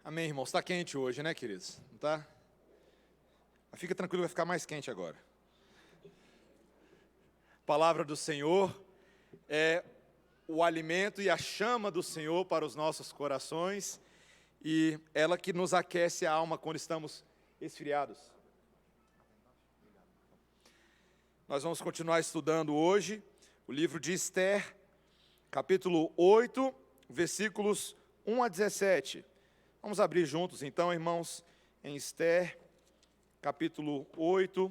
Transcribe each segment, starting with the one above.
Amém, irmãos. Está quente hoje, né, queridos? Não tá? Fica tranquilo, vai ficar mais quente agora. A palavra do Senhor é o alimento e a chama do Senhor para os nossos corações e ela que nos aquece a alma quando estamos esfriados. Nós vamos continuar estudando hoje o livro de Esther, capítulo 8, versículos 1 a 17. Vamos abrir juntos então, irmãos, em Esther, capítulo 8,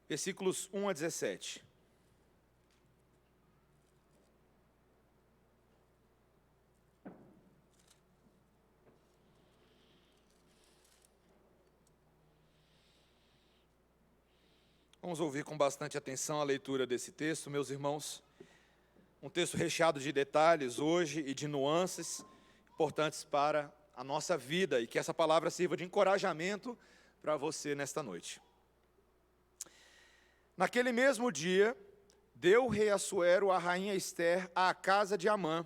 versículos 1 a 17. Vamos ouvir com bastante atenção a leitura desse texto, meus irmãos. Um texto recheado de detalhes hoje e de nuances importantes para a nossa vida e que essa palavra sirva de encorajamento para você nesta noite. Naquele mesmo dia, deu o rei Assuero a rainha Esther à casa de Amã,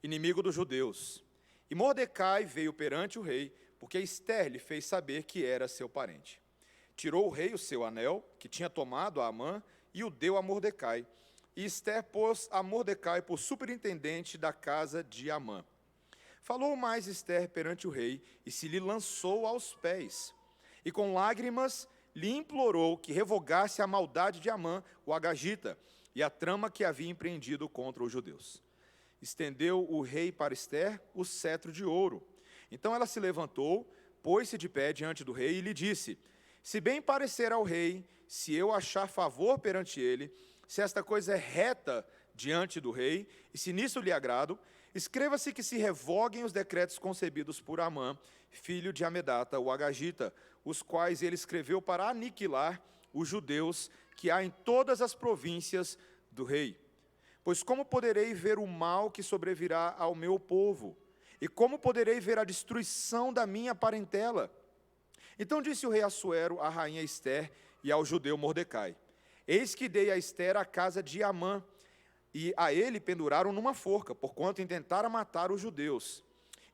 inimigo dos judeus. E Mordecai veio perante o rei, porque Esther lhe fez saber que era seu parente. Tirou o rei o seu anel, que tinha tomado a Amã, e o deu a Mordecai. E Esther pôs a Mordecai por superintendente da casa de Amã. Falou mais Esther perante o rei, e se lhe lançou aos pés. E com lágrimas lhe implorou que revogasse a maldade de Amã, o agagita, e a trama que havia empreendido contra os judeus. Estendeu o rei para Esther o cetro de ouro. Então ela se levantou, pôs-se de pé diante do rei e lhe disse: se bem parecer ao rei, se eu achar favor perante ele, se esta coisa é reta diante do rei, e se nisso lhe agrado, escreva-se que se revoguem os decretos concebidos por Amã, filho de Amedata, o agagita, os quais ele escreveu para aniquilar os judeus que há em todas as províncias do rei. Pois como poderei ver o mal que sobrevirá ao meu povo? E como poderei ver a destruição da minha parentela? Então disse o rei Assuero à rainha Esther e ao judeu Mordecai: eis que dei a Esther a casa de Amã, e a ele penduraram numa forca, porquanto intentara matar os judeus.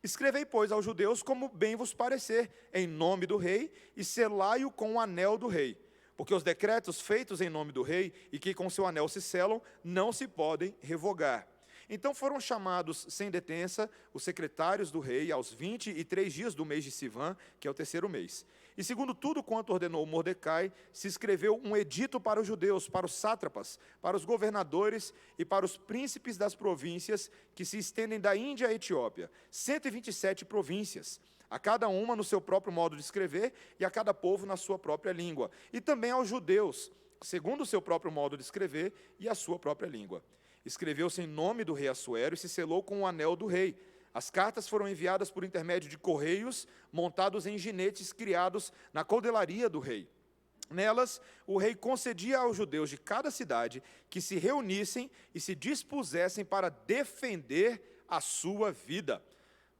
Escrevei, pois, aos judeus como bem vos parecer, em nome do rei, e selai-o com o anel do rei. Porque os decretos feitos em nome do rei, e que com seu anel se selam, não se podem revogar. Então foram chamados sem detença os secretários do rei aos 23 dias do mês de Sivan, que é o terceiro mês. E segundo tudo quanto ordenou Mordecai, se escreveu um edito para os judeus, para os sátrapas, para os governadores e para os príncipes das províncias que se estendem da Índia à Etiópia, 127 províncias, a cada uma no seu próprio modo de escrever e a cada povo na sua própria língua. E também aos judeus, segundo o seu próprio modo de escrever e a sua própria língua. Escreveu-se em nome do rei Assuero e se selou com o anel do rei. As cartas foram enviadas por intermédio de correios montados em jinetes criados na coldelaria do rei. Nelas, o rei concedia aos judeus de cada cidade que se reunissem e se dispusessem para defender a sua vida,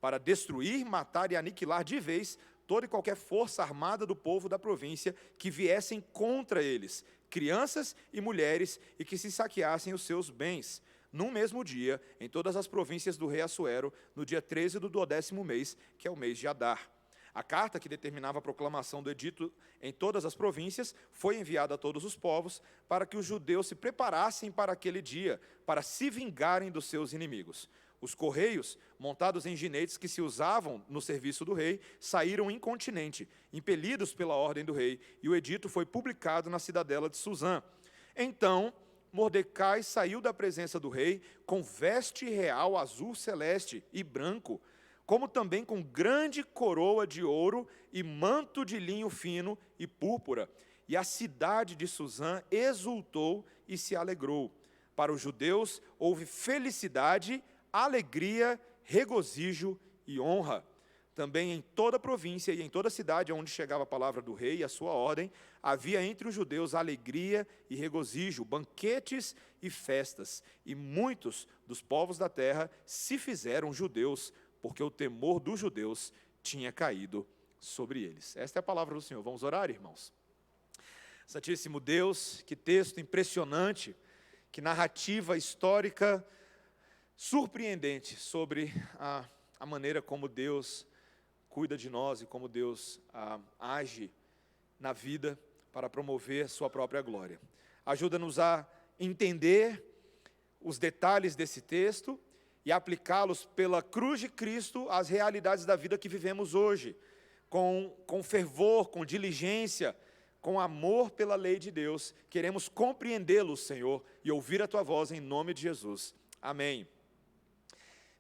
para destruir, matar e aniquilar de vez toda e qualquer força armada do povo da província que viessem contra eles, crianças e mulheres, e que se saqueassem os seus bens, num mesmo dia, em todas as províncias do rei Assuero, no dia 13 do 12º mês, que é o mês de Adar. A carta que determinava a proclamação do edito em todas as províncias foi enviada a todos os povos, para que os judeus se preparassem para aquele dia, para se vingarem dos seus inimigos. Os correios, montados em jinetes que se usavam no serviço do rei, saíram incontinenti, impelidos pela ordem do rei, e o edito foi publicado na cidadela de Suzã. Então Mordecai saiu da presença do rei com veste real azul celeste e branco, como também com grande coroa de ouro e manto de linho fino e púrpura. E a cidade de Suzã exultou e se alegrou. Para os judeus houve felicidade, alegria, regozijo e honra. Também em toda a província e em toda a cidade onde chegava a palavra do rei e a sua ordem, havia entre os judeus alegria e regozijo, banquetes e festas. E muitos dos povos da terra se fizeram judeus, porque o temor dos judeus tinha caído sobre eles. Esta é a palavra do Senhor. Vamos orar, irmãos? Santíssimo Deus, que texto impressionante, que narrativa histórica surpreendente sobre a maneira como Deus cuida de nós e como Deus age na vida para promover sua própria glória. Ajuda-nos a entender os detalhes desse texto e aplicá-los pela cruz de Cristo às realidades da vida que vivemos hoje, com fervor, com diligência, com amor pela lei de Deus. Queremos compreendê-lo, Senhor, e ouvir a Tua voz em nome de Jesus. Amém.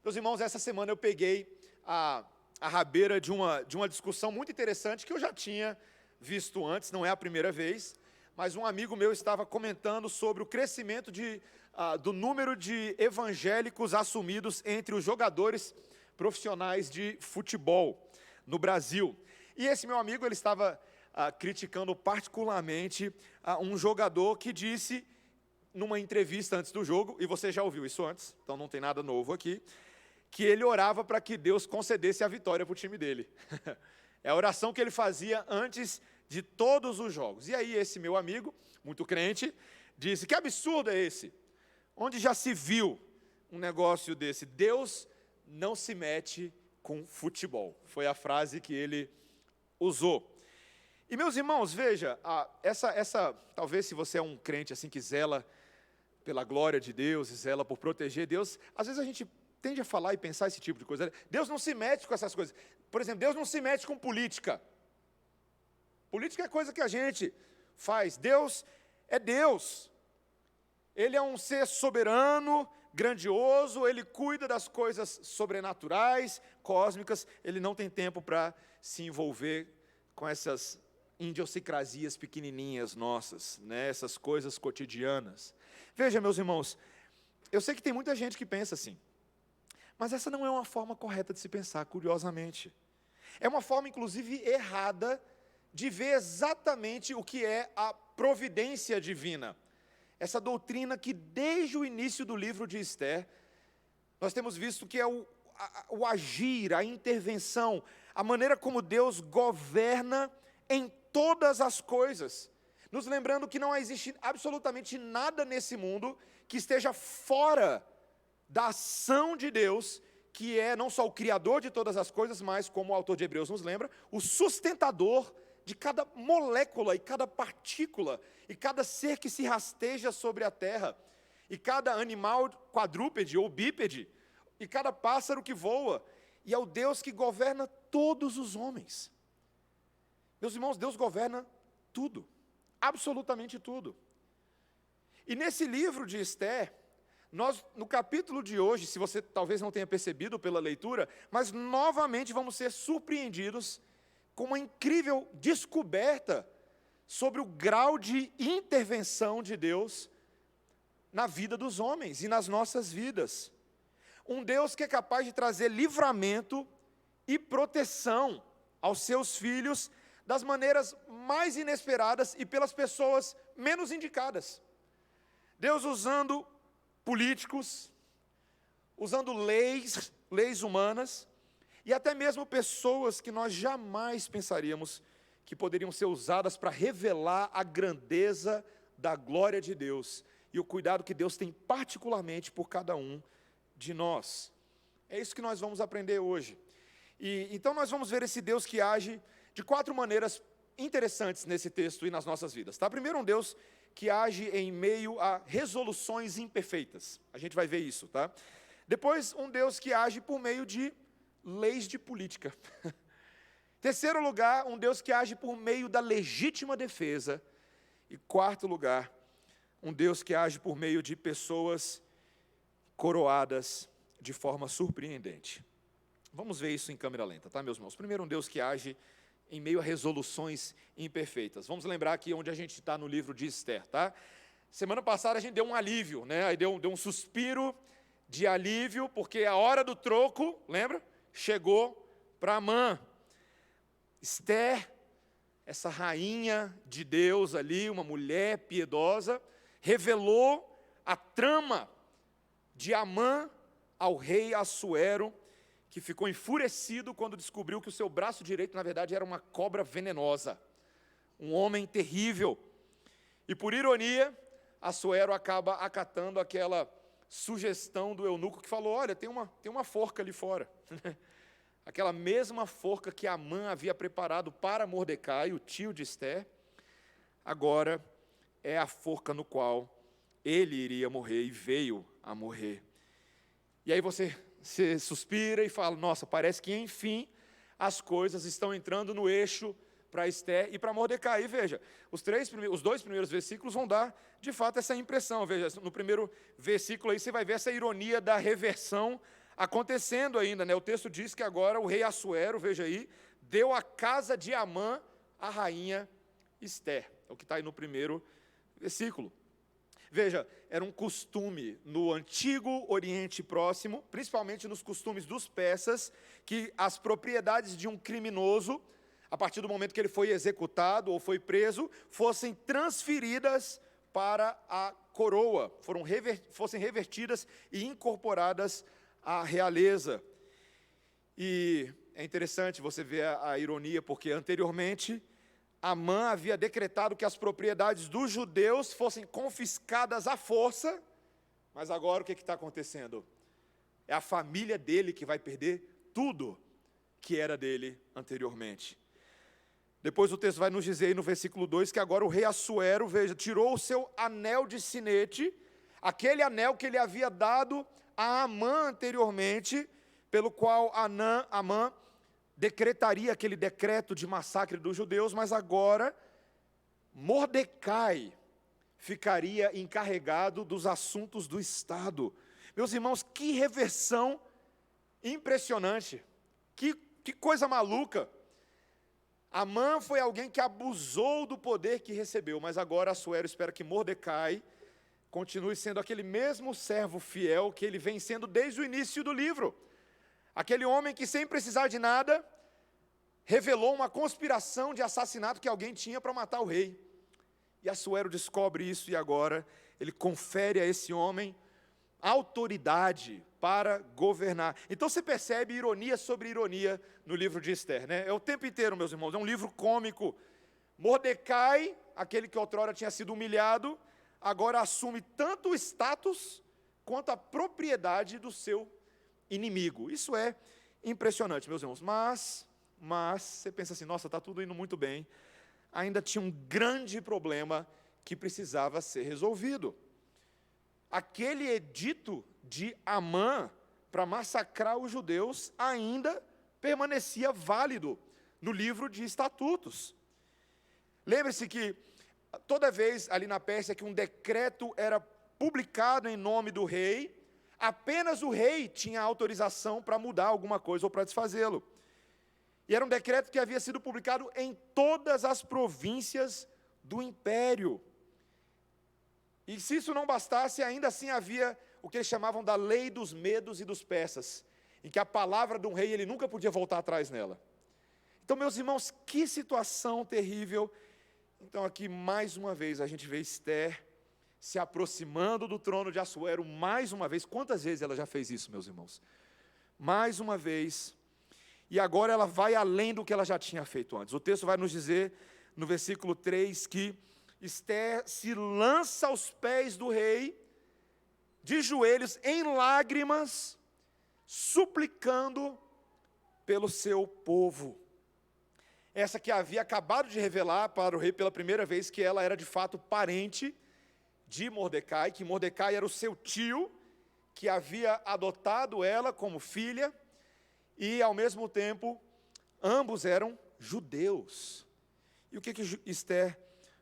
Meus irmãos, essa semana eu peguei a rabeira de uma discussão muito interessante que eu já tinha visto antes, não é a primeira vez, mas um amigo meu estava comentando sobre o crescimento do número de evangélicos assumidos entre os jogadores profissionais de futebol no Brasil. E esse meu amigo, ele estava criticando particularmente um jogador que disse, numa entrevista antes do jogo, e você já ouviu isso antes, então não tem nada novo aqui, que ele orava para que Deus concedesse a vitória para o time dele. É a oração que ele fazia antes de todos os jogos. E aí esse meu amigo, muito crente, disse, que absurdo é esse? Onde já se viu um negócio desse? Deus não se mete com futebol. Foi a frase que ele usou. E meus irmãos, veja, talvez se você é um crente assim que zela pela glória de Deus e zela por proteger Deus, às vezes a gente tende a falar e pensar esse tipo de coisa. Deus não se mete com essas coisas. Por exemplo, Deus não se mete com política. Política é coisa que a gente faz. Deus é Deus. Ele é um ser soberano, grandioso, ele cuida das coisas sobrenaturais, cósmicas. Ele não tem tempo para se envolver com essas idiosincrasias pequenininhas nossas, né? Essas coisas cotidianas. Veja, meus irmãos, eu sei que tem muita gente que pensa assim, mas essa não é uma forma correta de se pensar, curiosamente. É uma forma, inclusive, errada de ver exatamente o que é a providência divina. Essa doutrina que, desde o início do livro de Esther, nós temos visto que é o agir, a intervenção, a maneira como Deus governa em todas as coisas. Nos lembrando que não existe absolutamente nada nesse mundo que esteja fora da ação de Deus, que é não só o Criador de todas as coisas, mas, como o autor de Hebreus nos lembra, o sustentador de cada molécula e cada partícula, e cada ser que se rasteja sobre a terra, e cada animal quadrúpede ou bípede, e cada pássaro que voa, e é o Deus que governa todos os homens. Meus irmãos, Deus governa tudo, absolutamente tudo. E nesse livro de Esther, nós, no capítulo de hoje, se você talvez não tenha percebido pela leitura, mas novamente vamos ser surpreendidos com uma incrível descoberta sobre o grau de intervenção de Deus na vida dos homens e nas nossas vidas. Um Deus que é capaz de trazer livramento e proteção aos seus filhos das maneiras mais inesperadas e pelas pessoas menos indicadas. Deus usando políticos, usando leis humanas, e até mesmo pessoas que nós jamais pensaríamos que poderiam ser usadas para revelar a grandeza da glória de Deus e o cuidado que Deus tem particularmente por cada um de nós. É isso que nós vamos aprender hoje. E então nós vamos ver esse Deus que age de 4 maneiras interessantes nesse texto e nas nossas vidas. Tá? Primeiro, um Deus que age em meio a resoluções imperfeitas. A gente vai ver isso, tá? Depois, um Deus que age por meio de leis de política. Terceiro lugar, um Deus que age por meio da legítima defesa. E quarto lugar, um Deus que age por meio de pessoas coroadas de forma surpreendente. Vamos ver isso em câmera lenta, tá, meus irmãos? Primeiro, um Deus que age em meio a resoluções imperfeitas. Vamos lembrar aqui onde a gente está no livro de Esther, tá? Semana passada a gente deu um alívio, né? Aí deu um suspiro de alívio, porque a hora do troco, lembra? Chegou para Amã. Esther, essa rainha de Deus ali, uma mulher piedosa, revelou a trama de Amã ao rei Assuero, que ficou enfurecido quando descobriu que o seu braço direito, na verdade, era uma cobra venenosa, um homem terrível. E por ironia, Assuero acaba acatando aquela sugestão do eunuco que falou, olha, tem uma forca ali fora. aquela mesma forca que Amã havia preparado para Mordecai, o tio de Ester, agora é a forca no qual ele iria morrer e veio a morrer. E aí você suspira e fala, nossa, parece que enfim as coisas estão entrando no eixo para Ester e para Mordecai. E veja, os 2 primeiros versículos vão dar, de fato, essa impressão. Veja, no primeiro versículo aí você vai ver essa ironia da reversão acontecendo ainda, né? O texto diz que agora o rei Assuero, veja aí, deu a casa de Amã à rainha Ester. É o que está aí no primeiro versículo. Veja, era um costume no antigo Oriente Próximo, principalmente nos costumes dos persas, que as propriedades de um criminoso, a partir do momento que ele foi executado ou foi preso, fossem transferidas para a coroa, fossem revertidas e incorporadas à realeza. E é interessante você ver a ironia, porque anteriormente Amã havia decretado que as propriedades dos judeus fossem confiscadas à força, mas agora o que está acontecendo? É a família dele que vai perder tudo que era dele anteriormente. Depois o texto vai nos dizer aí no versículo 2 que agora o rei Assuero, veja, tirou o seu anel de sinete, aquele anel que ele havia dado a Amã anteriormente, pelo qual Amã decretaria aquele decreto de massacre dos judeus, mas agora Mordecai ficaria encarregado dos assuntos do Estado. Meus irmãos, que reversão impressionante, que coisa maluca. Amã foi alguém que abusou do poder que recebeu, mas agora Assuero espera que Mordecai continue sendo aquele mesmo servo fiel que ele vem sendo desde o início do livro. Aquele homem que, sem precisar de nada, revelou uma conspiração de assassinato que alguém tinha para matar o rei. E Assuero descobre isso e agora ele confere a esse homem autoridade para governar. Então você percebe ironia sobre ironia no livro de Ester, né? É o tempo inteiro, meus irmãos, é um livro cômico. Mordecai, aquele que outrora tinha sido humilhado, agora assume tanto o status quanto a propriedade do seu inimigo. Isso é impressionante, meus irmãos. Mas você pensa assim, nossa, está tudo indo muito bem. Ainda tinha um grande problema que precisava ser resolvido. Aquele edito de Amã para massacrar os judeus ainda permanecia válido no livro de estatutos. Lembre-se que toda vez ali na Pérsia que um decreto era publicado em nome do rei, apenas o rei tinha autorização para mudar alguma coisa ou para desfazê-lo. E era um decreto que havia sido publicado em todas as províncias do império. E se isso não bastasse, ainda assim havia o que eles chamavam da lei dos medos e dos persas, em que a palavra de um rei, ele nunca podia voltar atrás nela. Então, meus irmãos, que situação terrível. Então, aqui, mais uma vez, a gente vê Ester se aproximando do trono de Assuero, mais uma vez. Quantas vezes ela já fez isso, meus irmãos? Mais uma vez. E agora ela vai além do que ela já tinha feito antes. O texto vai nos dizer, no versículo 3, que Ester se lança aos pés do rei, de joelhos, em lágrimas, suplicando pelo seu povo. Essa que havia acabado de revelar para o rei pela primeira vez que ela era de fato parente de Mordecai, que Mordecai era o seu tio, que havia adotado ela como filha, e ao mesmo tempo, ambos eram judeus. E o que Ester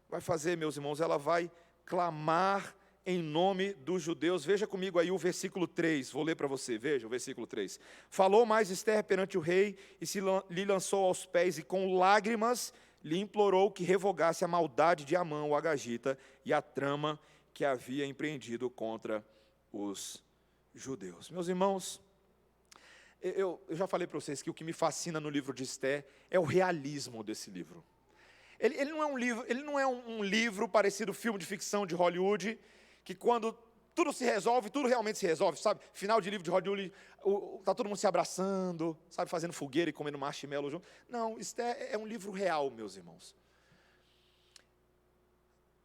vai fazer, meus irmãos? Ela vai clamar em nome dos judeus. Veja comigo aí o versículo 3, vou ler para você, veja o versículo 3. Falou mais Ester perante o rei, e lhe lançou aos pés, e com lágrimas lhe implorou que revogasse a maldade de Amã, o agagita, e a trama que havia empreendido contra os judeus. Meus irmãos, eu já falei para vocês que o que me fascina no livro de Ester é o realismo desse livro. Ele não é um livro parecido filme de ficção de Hollywood, que quando tudo se resolve, tudo realmente se resolve, sabe? Final de livro de Hollywood, está todo mundo se abraçando, sabe? Fazendo fogueira e comendo marshmallow junto. Não, Ester é um livro real, meus irmãos.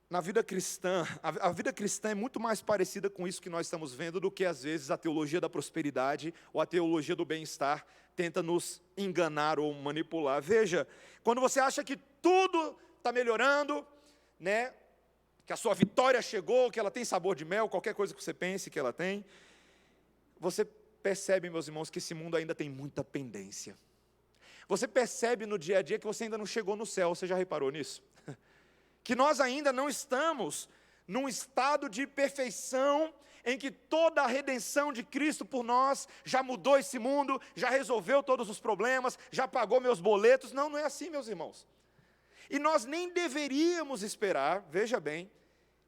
Na vida cristã, a vida cristã é muito mais parecida com isso que nós estamos vendo do que, às vezes, a teologia da prosperidade ou a teologia do bem-estar tenta nos enganar ou manipular. Veja, quando você acha que tudo está melhorando, né, que a sua vitória chegou, que ela tem sabor de mel, qualquer coisa que você pense que ela tem, você percebe, meus irmãos, que esse mundo ainda tem muita pendência. Você percebe no dia a dia que você ainda não chegou no céu, você já reparou nisso? Que nós ainda não estamos num estado de perfeição, em que toda a redenção de Cristo por nós já mudou esse mundo, já resolveu todos os problemas, já pagou meus boletos. Não, não é assim, meus irmãos. E nós nem deveríamos esperar, veja bem,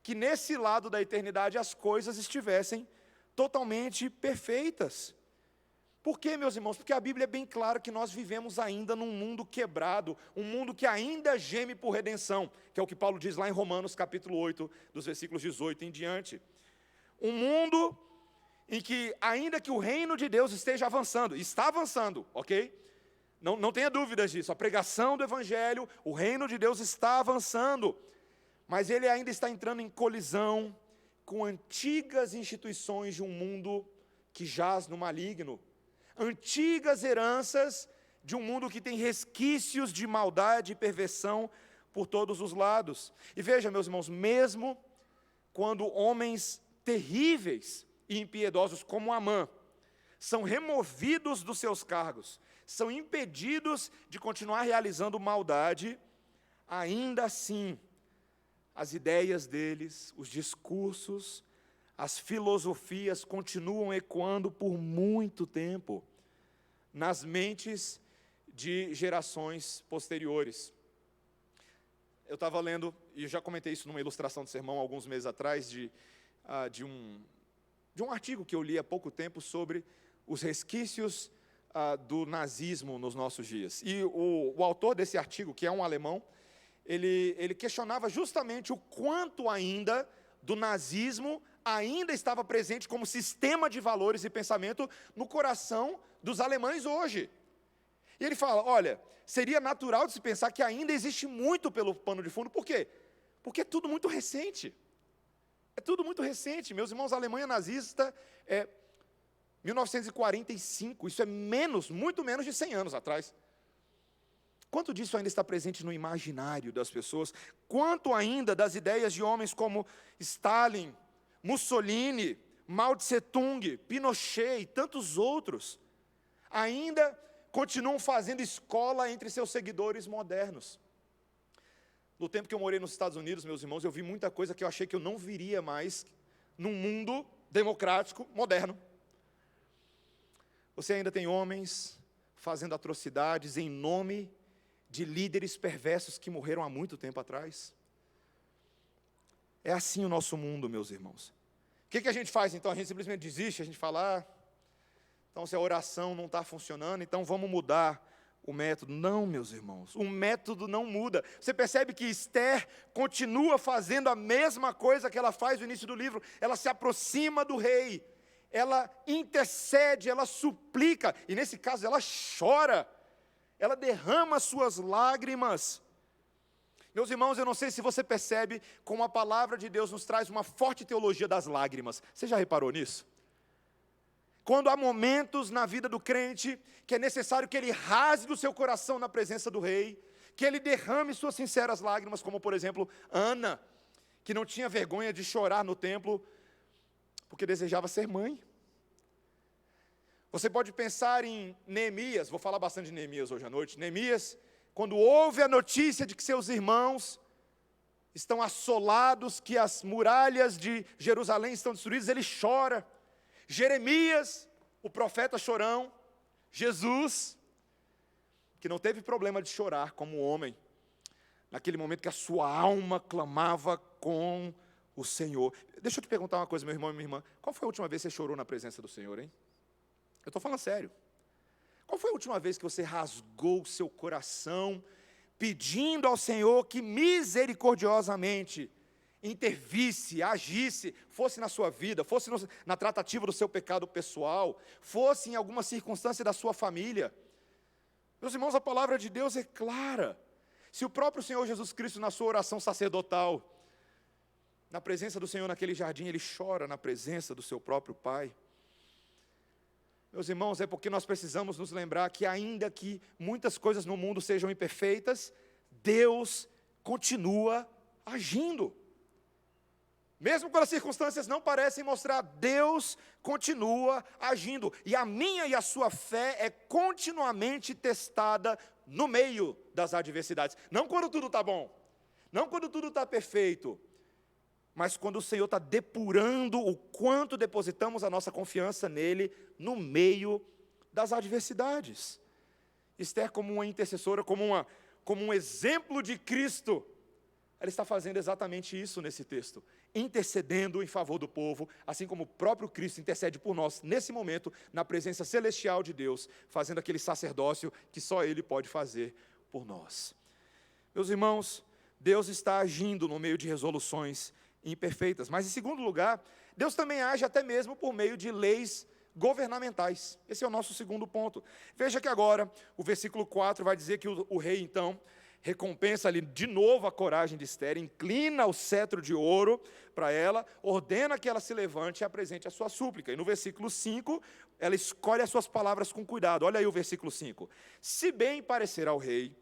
que nesse lado da eternidade as coisas estivessem totalmente perfeitas. Por quê, meus irmãos? Porque a Bíblia é bem clara que nós vivemos ainda num mundo quebrado, um mundo que ainda geme por redenção, que é o que Paulo diz lá em Romanos capítulo 8, dos versículos 18 em diante. Um mundo em que, ainda que o reino de Deus esteja avançando, está avançando, ok? Não tenha dúvidas disso, a pregação do Evangelho, o reino de Deus está avançando, mas ele ainda está entrando em colisão com antigas instituições de um mundo que jaz no maligno, antigas heranças de um mundo que tem resquícios de maldade e perversão por todos os lados. E veja, meus irmãos, mesmo quando homens terríveis e impiedosos como Amã são removidos dos seus cargos, são impedidos de continuar realizando maldade, ainda assim, as ideias deles, os discursos, as filosofias continuam ecoando por muito tempo nas mentes de gerações posteriores. Eu estava lendo, e eu já comentei isso numa ilustração de sermão alguns meses atrás, de um artigo que eu li há pouco tempo sobre os resquícios do nazismo nos nossos dias. E o autor desse artigo, que é um alemão, ele questionava justamente o quanto ainda do nazismo ainda estava presente como sistema de valores e pensamento no coração dos alemães hoje. E ele fala, olha, seria natural de se pensar que ainda existe muito pelo pano de fundo. Por quê? Porque é tudo muito recente. É tudo muito recente. Meus irmãos, a Alemanha nazista é 1945, isso é muito menos de 100 anos atrás. Quanto disso ainda está presente no imaginário das pessoas? Quanto ainda das ideias de homens como Stalin, Mussolini, Mao Tse-tung, Pinochet e tantos outros, ainda continuam fazendo escola entre seus seguidores modernos? No tempo que eu morei nos Estados Unidos, meus irmãos, eu vi muita coisa que eu achei que eu não viria mais num mundo democrático, moderno. Você ainda tem homens fazendo atrocidades em nome de líderes perversos que morreram há muito tempo atrás. É assim o nosso mundo, meus irmãos. O que a gente faz então? A gente simplesmente desiste, a gente fala, então se a oração não está funcionando, então vamos mudar o método. Não, meus irmãos, o método não muda. Você percebe que Esther continua fazendo a mesma coisa que ela faz no início do livro. Ela se aproxima do rei, ela intercede, ela suplica, e nesse caso ela chora, ela derrama suas lágrimas. Meus irmãos, eu não sei se você percebe como a palavra de Deus nos traz uma forte teologia das lágrimas. Você já reparou nisso? Quando há momentos na vida do crente que é necessário que ele rasgue o seu coração na presença do rei, que ele derrame suas sinceras lágrimas, como por exemplo, Ana, que não tinha vergonha de chorar no templo, porque desejava ser mãe. Você pode pensar em Neemias, vou falar bastante de Neemias hoje à noite. Neemias, quando ouve a notícia de que seus irmãos estão assolados, que as muralhas de Jerusalém estão destruídas, ele chora. Jeremias, o profeta chorão. Jesus, que não teve problema de chorar como homem, naquele momento que a sua alma clamava com o Senhor. Deixa eu te perguntar uma coisa, meu irmão e minha irmã. Qual foi a última vez que você chorou na presença do Senhor, hein? Eu estou falando sério. Qual foi a última vez que você rasgou o seu coração, pedindo ao Senhor que misericordiosamente intervisse, agisse, fosse na sua vida, fosse na tratativa do seu pecado pessoal, fosse em alguma circunstância da sua família? Meus irmãos, a palavra de Deus é clara. Se o próprio Senhor Jesus Cristo, na sua oração sacerdotal, na presença do Senhor naquele jardim, ele chora na presença do seu próprio Pai. Meus irmãos, é porque nós precisamos nos lembrar que ainda que muitas coisas no mundo sejam imperfeitas, Deus continua agindo. Mesmo quando as circunstâncias não parecem mostrar, Deus continua agindo. E a minha e a sua fé é continuamente testada no meio das adversidades. Não quando tudo está bom, não quando tudo está perfeito, mas quando o Senhor está depurando o quanto depositamos a nossa confiança nele no meio das adversidades. Esther, como uma intercessora, como um exemplo de Cristo, ela está fazendo exatamente isso nesse texto, intercedendo em favor do povo, assim como o próprio Cristo intercede por nós, nesse momento, na presença celestial de Deus, fazendo aquele sacerdócio que só Ele pode fazer por nós. Meus irmãos, Deus está agindo no meio de resoluções imperfeitas, mas em segundo lugar, Deus também age até mesmo por meio de leis governamentais. Esse é o nosso segundo ponto. Veja que agora, o versículo 4 vai dizer que o rei, então, recompensa ali de novo a coragem de Esther, inclina o cetro de ouro para ela, ordena que ela se levante e apresente a sua súplica. E no versículo 5, ela escolhe as suas palavras com cuidado. Olha aí o versículo 5. Se bem parecer ao rei,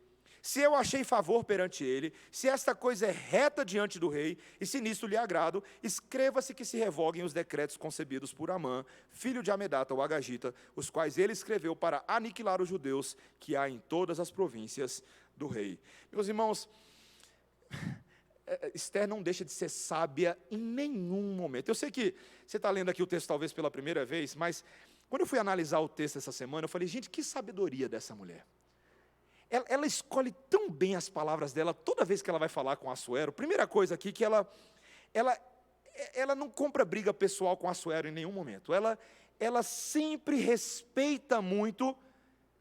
se eu achei favor perante ele, se esta coisa é reta diante do rei, e se nisto lhe agrado, escreva-se que se revoguem os decretos concebidos por Amã, filho de Amedata, o Agagita, os quais ele escreveu para aniquilar os judeus que há em todas as províncias do rei. Meus irmãos, Esther não deixa de ser sábia em nenhum momento. Eu sei que você está lendo aqui o texto talvez pela primeira vez, mas quando eu fui analisar o texto essa semana, eu falei, gente, que sabedoria dessa mulher. Ela escolhe tão bem as palavras dela, toda vez que ela vai falar com Assuero. Primeira coisa aqui, que ela não compra briga pessoal com Assuero em nenhum momento. Ela sempre respeita muito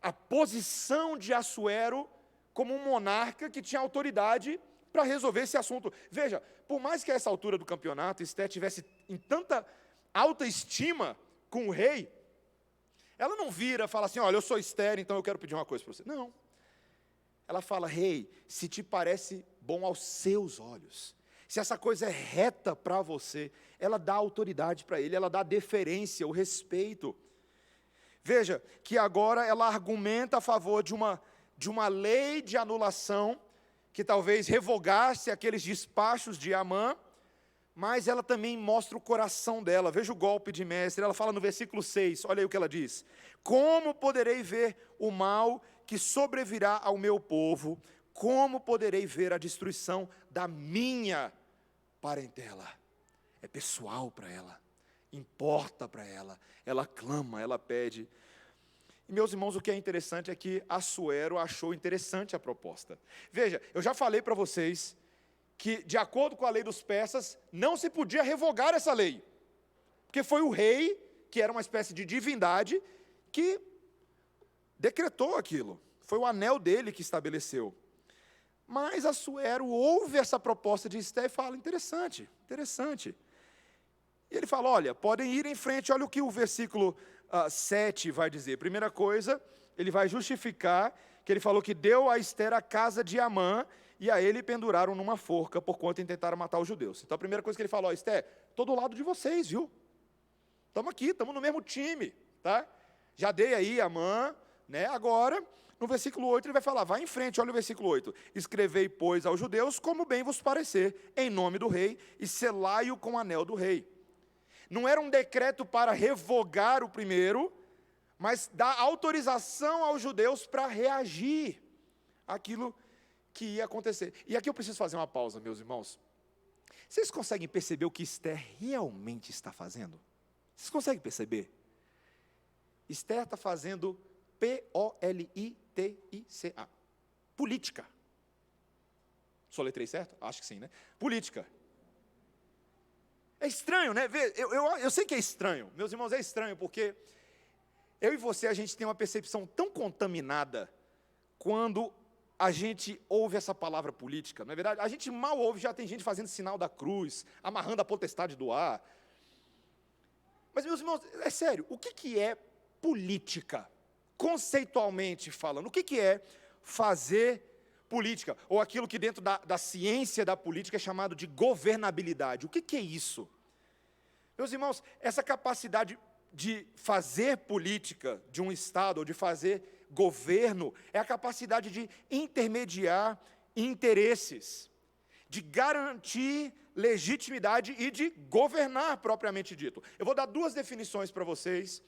a posição de Assuero como um monarca que tinha autoridade para resolver esse assunto. Veja, por mais que a essa altura do campeonato Esther tivesse em tanta alta estima com o rei, ela não vira e fala assim, olha, eu sou Esther, então eu quero pedir uma coisa para você. Não. Ela fala, rei, se te parece bom aos seus olhos, se essa coisa é reta para você, ela dá autoridade para ele, ela dá deferência, o respeito. Veja, que agora ela argumenta a favor de uma lei de anulação, que talvez revogasse aqueles despachos de Amã, mas ela também mostra o coração dela. Veja o golpe de mestre, ela fala no versículo 6, olha aí o que ela diz. Como poderei ver o mal que sobrevirá ao meu povo? Como poderei ver a destruição da minha parentela? É pessoal para ela, importa para ela clama, ela pede. E, meus irmãos, o que é interessante é que Assuero achou interessante a proposta. Veja, eu já falei para vocês que, de acordo com a lei dos persas, não se podia revogar essa lei, porque foi o rei, que era uma espécie de divindade, que decretou aquilo. Foi o anel dele que estabeleceu. Mas Assuero ouve essa proposta de Esther e fala, interessante. E ele fala, olha, podem ir em frente, olha o que o versículo 7 vai dizer. Primeira coisa, ele vai justificar que ele falou que deu a Esther a casa de Amã, e a ele penduraram numa forca, porquanto intentaram matar os judeus. Então a primeira coisa que ele falou, Esther, estou do lado de vocês, viu? Estamos aqui, estamos no mesmo time, tá? Já dei aí Amã, né? Agora, no versículo 8 ele vai falar, vai em frente, olha o versículo 8. Escrevei, pois, aos judeus, como bem vos parecer, em nome do rei, e selai-o com o anel do rei. Não era um decreto para revogar o primeiro, mas dar autorização aos judeus para reagir àquilo que ia acontecer. E aqui eu preciso fazer uma pausa, meus irmãos. Vocês conseguem perceber o que Esther realmente está fazendo? Vocês conseguem perceber? Esther está fazendo P-O-L-I-T-I-C-A. Política. Soletrei certo? Acho que sim, né? Política. É estranho, né? Eu sei que é estranho, meus irmãos, é estranho, porque eu e você, a gente tem uma percepção tão contaminada quando a gente ouve essa palavra política, não é verdade? A gente mal ouve, já tem gente fazendo sinal da cruz, amarrando a potestade do ar. Mas, meus irmãos, é sério, o que é política? Conceitualmente falando, o que é fazer política? Ou aquilo que dentro da ciência da política é chamado de governabilidade. O que é isso? Meus irmãos, essa capacidade de fazer política de um Estado, ou de fazer governo, é a capacidade de intermediar interesses, de garantir legitimidade e de governar, propriamente dito. Eu vou dar duas definições para vocês,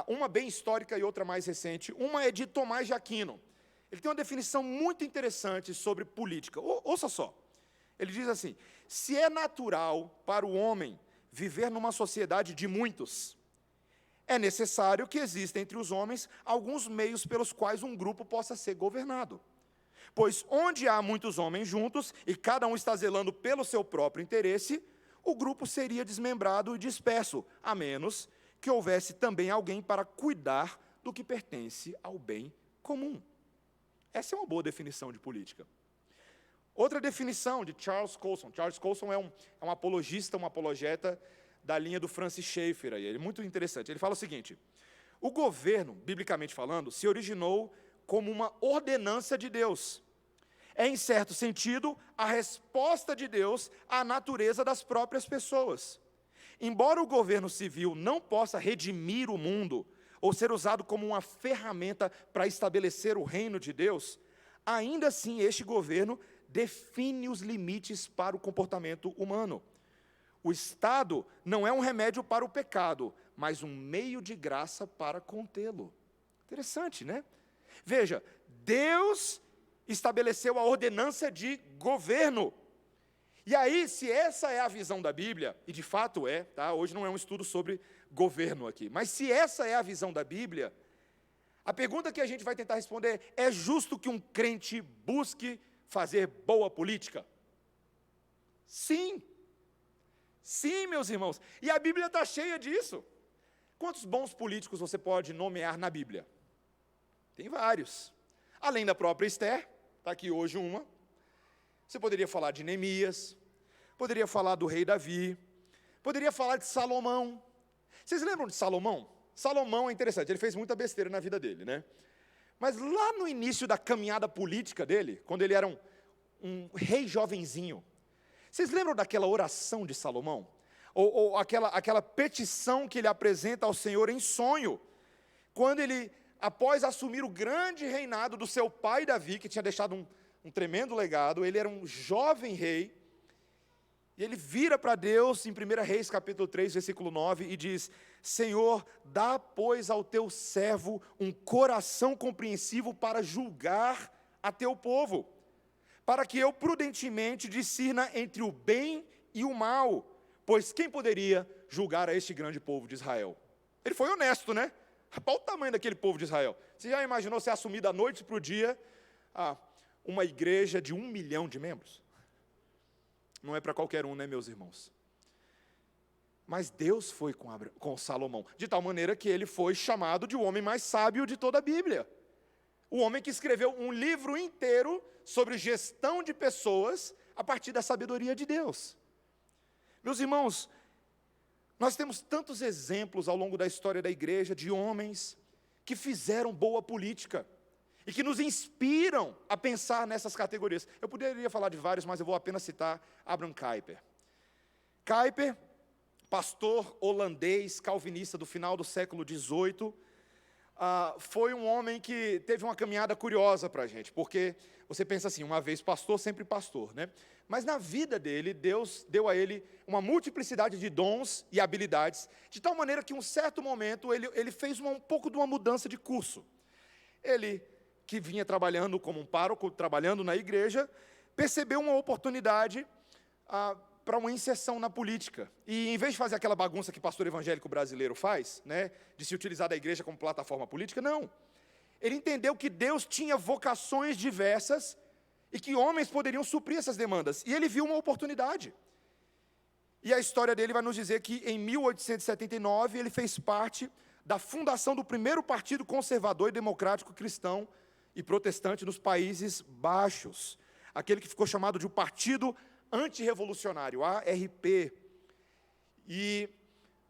uma bem histórica e outra mais recente. Uma é de Tomás de Aquino. Ele tem uma definição muito interessante sobre política. Ouça só. Ele diz assim: se é natural para o homem viver numa sociedade de muitos, é necessário que exista entre os homens alguns meios pelos quais um grupo possa ser governado. Pois onde há muitos homens juntos, e cada um está zelando pelo seu próprio interesse, o grupo seria desmembrado e disperso, a menos que houvesse também alguém para cuidar do que pertence ao bem comum. Essa é uma boa definição de política. Outra definição de Charles Colson. Charles Colson é um apologista, um apologeta da linha do Francis Schaeffer. Ele é muito interessante. Ele fala o seguinte: o governo, biblicamente falando, se originou como uma ordenança de Deus. É, em certo sentido, a resposta de Deus à natureza das próprias pessoas. Embora o governo civil não possa redimir o mundo, ou ser usado como uma ferramenta para estabelecer o reino de Deus, ainda assim este governo define os limites para o comportamento humano. O Estado não é um remédio para o pecado, mas um meio de graça para contê-lo. Interessante, né? Veja, Deus estabeleceu a ordenança de governo. E aí, se essa é a visão da Bíblia, e de fato é, tá? Hoje não é um estudo sobre governo aqui, mas se essa é a visão da Bíblia, a pergunta que a gente vai tentar responder é: justo que um crente busque fazer boa política? Sim. Sim, meus irmãos. E a Bíblia está cheia disso. Quantos bons políticos você pode nomear na Bíblia? Tem vários. Além da própria Esther, está aqui hoje uma. Você poderia falar de Neemias, poderia falar do rei Davi, poderia falar de Salomão. Vocês lembram de Salomão? Salomão é interessante, ele fez muita besteira na vida dele, né? Mas lá no início da caminhada política dele, quando ele era um rei jovenzinho, vocês lembram daquela oração de Salomão? Ou aquela petição que ele apresenta ao Senhor em sonho, quando ele, após assumir o grande reinado do seu pai Davi, que tinha deixado um tremendo legado, ele era um jovem rei, e ele vira para Deus, em 1 Reis, capítulo 3, versículo 9, e diz: Senhor, dá, pois, ao teu servo um coração compreensivo para julgar a teu povo, para que eu prudentemente discirna entre o bem e o mal, pois quem poderia julgar a este grande povo de Israel? Ele foi honesto, né? Olha o tamanho daquele povo de Israel. Você já imaginou ser assumido da noite para o dia uma igreja de 1 milhão de membros? Não é para qualquer um, né, meus irmãos? Mas Deus foi com Salomão, de tal maneira que ele foi chamado de o homem mais sábio de toda a Bíblia. O homem que escreveu um livro inteiro sobre gestão de pessoas a partir da sabedoria de Deus. Meus irmãos, nós temos tantos exemplos ao longo da história da igreja de homens que fizeram boa política e que nos inspiram a pensar nessas categorias. Eu poderia falar de vários, mas eu vou apenas citar Abraham Kuyper. Kuyper, pastor holandês calvinista do final do século XVIII, foi um homem que teve uma caminhada curiosa para a gente, porque você pensa assim, uma vez pastor, sempre pastor, né? Mas na vida dele, Deus deu a ele uma multiplicidade de dons e habilidades, de tal maneira que em um certo momento ele fez um pouco de uma mudança de curso. Ele, que vinha trabalhando como um pároco, trabalhando na igreja, percebeu uma oportunidade para uma inserção na política. E em vez de fazer aquela bagunça que pastor evangélico brasileiro faz, né, de se utilizar da igreja como plataforma política, não. Ele entendeu que Deus tinha vocações diversas e que homens poderiam suprir essas demandas. E ele viu uma oportunidade. E a história dele vai nos dizer que em 1879 ele fez parte da fundação do primeiro partido conservador e democrático cristão e protestante nos Países Baixos. Aquele que ficou chamado de o Partido Antirrevolucionário, ARP. E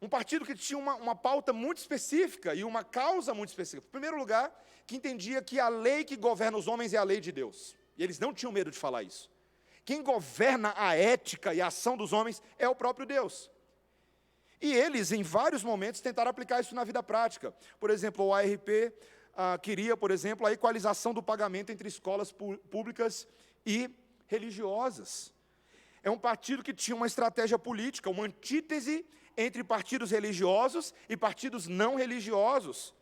um partido que tinha uma pauta muito específica e uma causa muito específica. Em primeiro lugar, que entendia que a lei que governa os homens é a lei de Deus. E eles não tinham medo de falar isso. Quem governa a ética e a ação dos homens é o próprio Deus. E eles, em vários momentos, tentaram aplicar isso na vida prática. Por exemplo, o ARP queria, por exemplo, a equalização do pagamento entre escolas públicas e religiosas. É um partido que tinha uma estratégia política, uma antítese entre partidos religiosos e partidos não religiosos,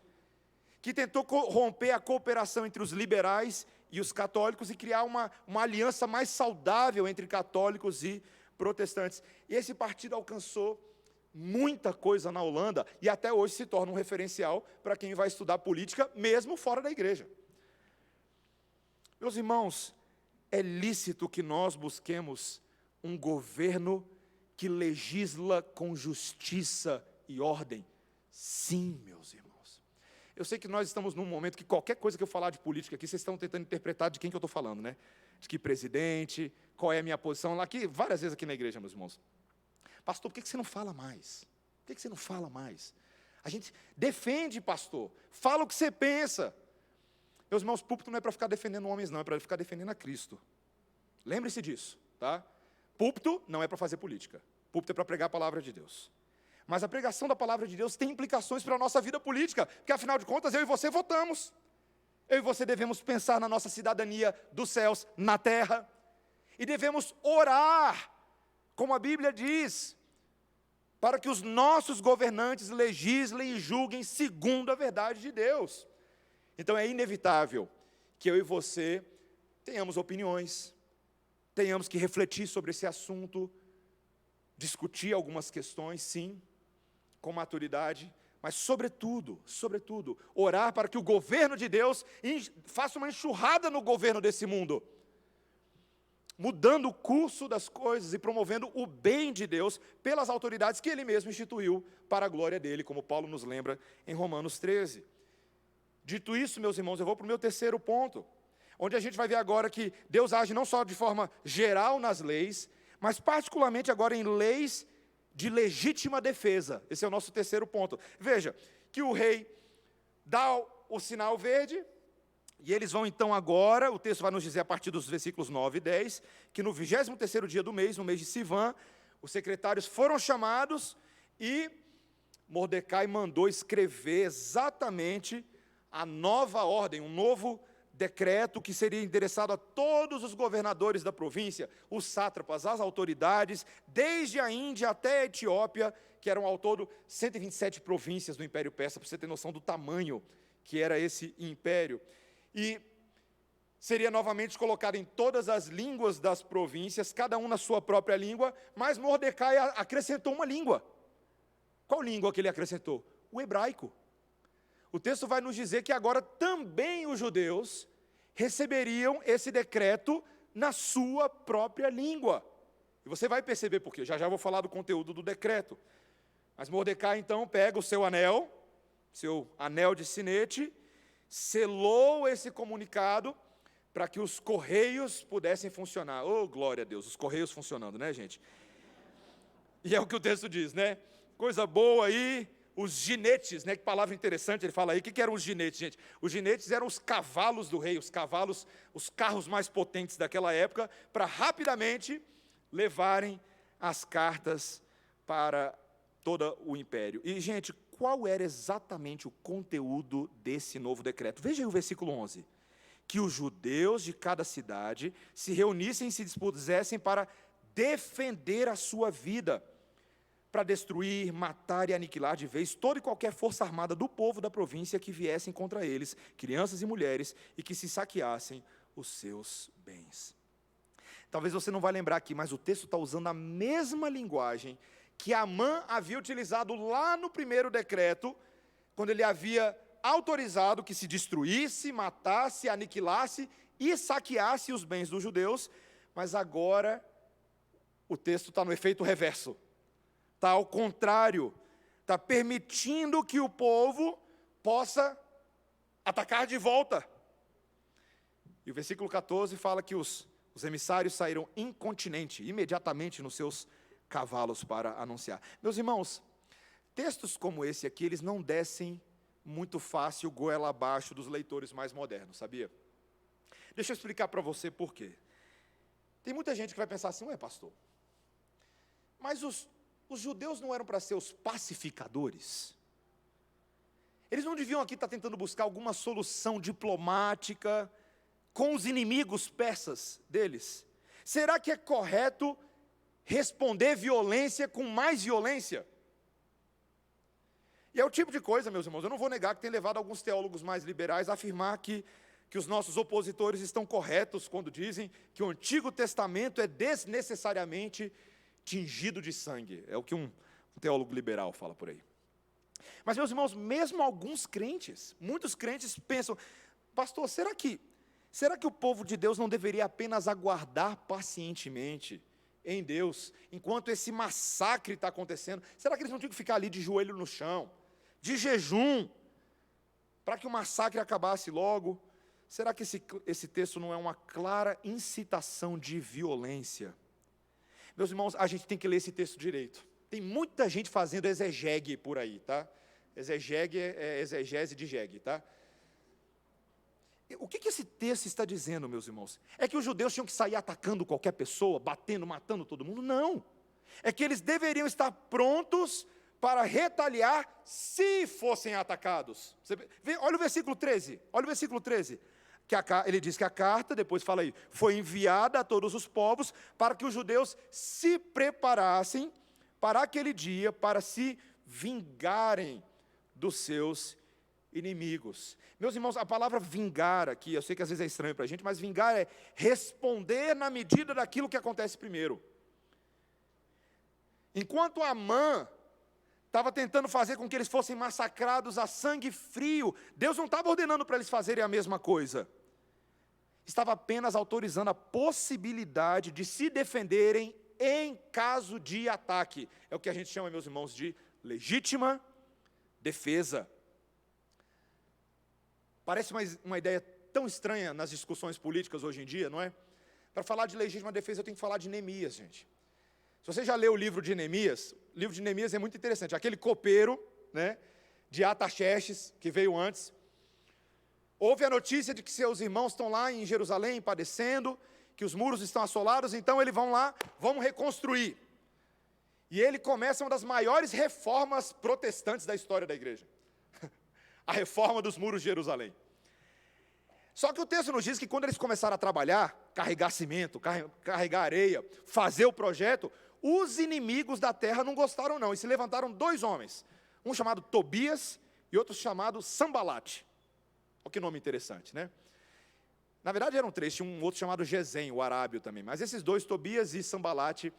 que tentou romper a cooperação entre os liberais e os católicos e criar uma aliança mais saudável entre católicos e protestantes. E esse partido alcançou muita coisa na Holanda e até hoje se torna um referencial para quem vai estudar política, mesmo fora da igreja. Meus irmãos, é lícito que nós busquemos um governo que legisla com justiça e ordem? Sim, meus irmãos. Eu sei que nós estamos num momento que qualquer coisa que eu falar de política aqui, vocês estão tentando interpretar de quem que eu estou falando, né? De que presidente, qual é a minha posição lá, aqui, várias vezes aqui na igreja, meus irmãos. Pastor, por que você não fala mais? Por que você não fala mais? A gente defende, pastor. Fala o que você pensa. Meus irmãos, púlpito não é para ficar defendendo homens, não. É para ficar defendendo a Cristo. Lembre-se disso, tá? Púlpito não é para fazer política. Púlpito é para pregar a palavra de Deus. Mas a pregação da palavra de Deus tem implicações para a nossa vida política. Porque, afinal de contas, eu e você votamos. Eu e você devemos pensar na nossa cidadania dos céus, na terra. E devemos orar, como a Bíblia diz, para que os nossos governantes legislem e julguem segundo a verdade de Deus. Então é inevitável que eu e você tenhamos opiniões, tenhamos que refletir sobre esse assunto, discutir algumas questões, sim, com maturidade, mas sobretudo, orar para que o governo de Deus faça uma enxurrada no governo desse mundo, mudando o curso das coisas e promovendo o bem de Deus pelas autoridades que Ele mesmo instituiu para a glória dEle, como Paulo nos lembra em Romanos 13. Dito isso, meus irmãos, eu vou para o meu terceiro ponto, onde a gente vai ver agora que Deus age não só de forma geral nas leis, mas particularmente agora em leis de legítima defesa. Esse é o nosso terceiro ponto. Veja, que o rei dá o sinal verde, e eles vão então agora, o texto vai nos dizer a partir dos versículos 9 e 10, que no 23º dia do mês, no mês de Sivan, os secretários foram chamados e Mordecai mandou escrever exatamente a nova ordem, um novo decreto que seria endereçado a todos os governadores da província, os sátrapas, as autoridades, desde a Índia até a Etiópia, que eram ao todo 127 províncias do Império Persa, para você ter noção do tamanho que era esse império. E seria novamente colocado em todas as línguas das províncias, cada um na sua própria língua, mas Mordecai acrescentou uma língua. Qual língua que ele acrescentou? O hebraico. O texto vai nos dizer que agora também os judeus receberiam esse decreto na sua própria língua. E você vai perceber por quê. Já vou falar do conteúdo do decreto. Mas Mordecai então pega o seu anel de sinete, selou esse comunicado para que os correios pudessem funcionar. Oh, glória a Deus, os correios funcionando, né, gente? E é o que o texto diz, né? Coisa boa aí, os ginetes, né? Que palavra interessante ele fala aí. O que eram os ginetes, gente? Os ginetes eram os cavalos do rei, os carros mais potentes daquela época, para rapidamente levarem as cartas para todo o império. E, gente, qual era exatamente o conteúdo desse novo decreto? Veja aí o versículo 11. Que os judeus de cada cidade se reunissem e se dispusessem para defender a sua vida, para destruir, matar e aniquilar de vez toda e qualquer força armada do povo da província que viessem contra eles, crianças e mulheres, e que se saqueassem os seus bens. Talvez você não vai lembrar aqui, mas o texto está usando a mesma linguagem que Amã havia utilizado lá no primeiro decreto, quando ele havia autorizado que se destruísse, matasse, aniquilasse e saqueasse os bens dos judeus, mas agora o texto está no efeito reverso, está ao contrário, está permitindo que o povo possa atacar de volta. E o versículo 14 fala que os emissários saíram incontinenti, imediatamente nos seus cavalos para anunciar. Meus irmãos, textos como esse aqui, eles não descem muito fácil goela abaixo dos leitores mais modernos, sabia? Deixa eu explicar para você por quê. Tem muita gente que vai pensar assim, ué, pastor, mas os os judeus não eram para ser os pacificadores? Eles não deviam aqui estar tentando buscar alguma solução diplomática com os inimigos persas deles? Será que é correto responder violência com mais violência? E é o tipo de coisa, meus irmãos, eu não vou negar que tem levado alguns teólogos mais liberais a afirmar que os nossos opositores estão corretos quando dizem que o Antigo Testamento é desnecessariamente tingido de sangue. É o que um teólogo liberal fala por aí. Mas, meus irmãos, mesmo alguns crentes, muitos crentes pensam, pastor, será que o povo de Deus não deveria apenas aguardar pacientemente em Deus, enquanto esse massacre está acontecendo? Será que eles não tinham que ficar ali de joelho no chão, de jejum, para que o massacre acabasse logo? Será que esse texto não é uma clara incitação de violência? Meus irmãos, a gente tem que ler esse texto direito. Tem muita gente fazendo exegegue por aí, tá? Exegegue é exegese de jegue, tá? O que esse texto está dizendo, meus irmãos? É que os judeus tinham que sair atacando qualquer pessoa, batendo, matando todo mundo? Não. É que eles deveriam estar prontos para retaliar se fossem atacados. Olha o versículo 13. Olha o versículo 13. Ele diz que a carta, depois fala aí, foi enviada a todos os povos para que os judeus se preparassem para aquele dia, para se vingarem dos seus inimigos. Meus irmãos, a palavra vingar aqui, eu sei que às vezes é estranho para a gente, mas vingar é responder na medida daquilo que acontece primeiro. Enquanto Amã estava tentando fazer com que eles fossem massacrados a sangue frio, Deus não estava ordenando para eles fazerem a mesma coisa. Estava apenas autorizando a possibilidade de se defenderem em caso de ataque. É o que a gente chama, meus irmãos, de legítima defesa. Parece uma ideia tão estranha nas discussões políticas hoje em dia, não é? Para falar de legítima defesa, eu tenho que falar de Neemias, gente. Se você já leu o livro de Neemias, o livro de Neemias é muito interessante. Aquele copeiro, né, de Artaxerxes, que veio antes, houve a notícia de que seus irmãos estão lá em Jerusalém padecendo, que os muros estão assolados, então eles vão lá, vamos reconstruir. E ele começa uma das maiores reformas protestantes da história da igreja. A reforma dos muros de Jerusalém. Só que o texto nos diz que quando eles começaram a trabalhar, carregar cimento, carregar areia, fazer o projeto, os inimigos da terra não gostaram não, e se levantaram dois homens, um chamado Tobias e outro chamado Sambalate. Olha que nome interessante, né? Na verdade eram três, tinha um outro chamado Gesem, o arábio também, mas esses dois, Tobias e Sambalate,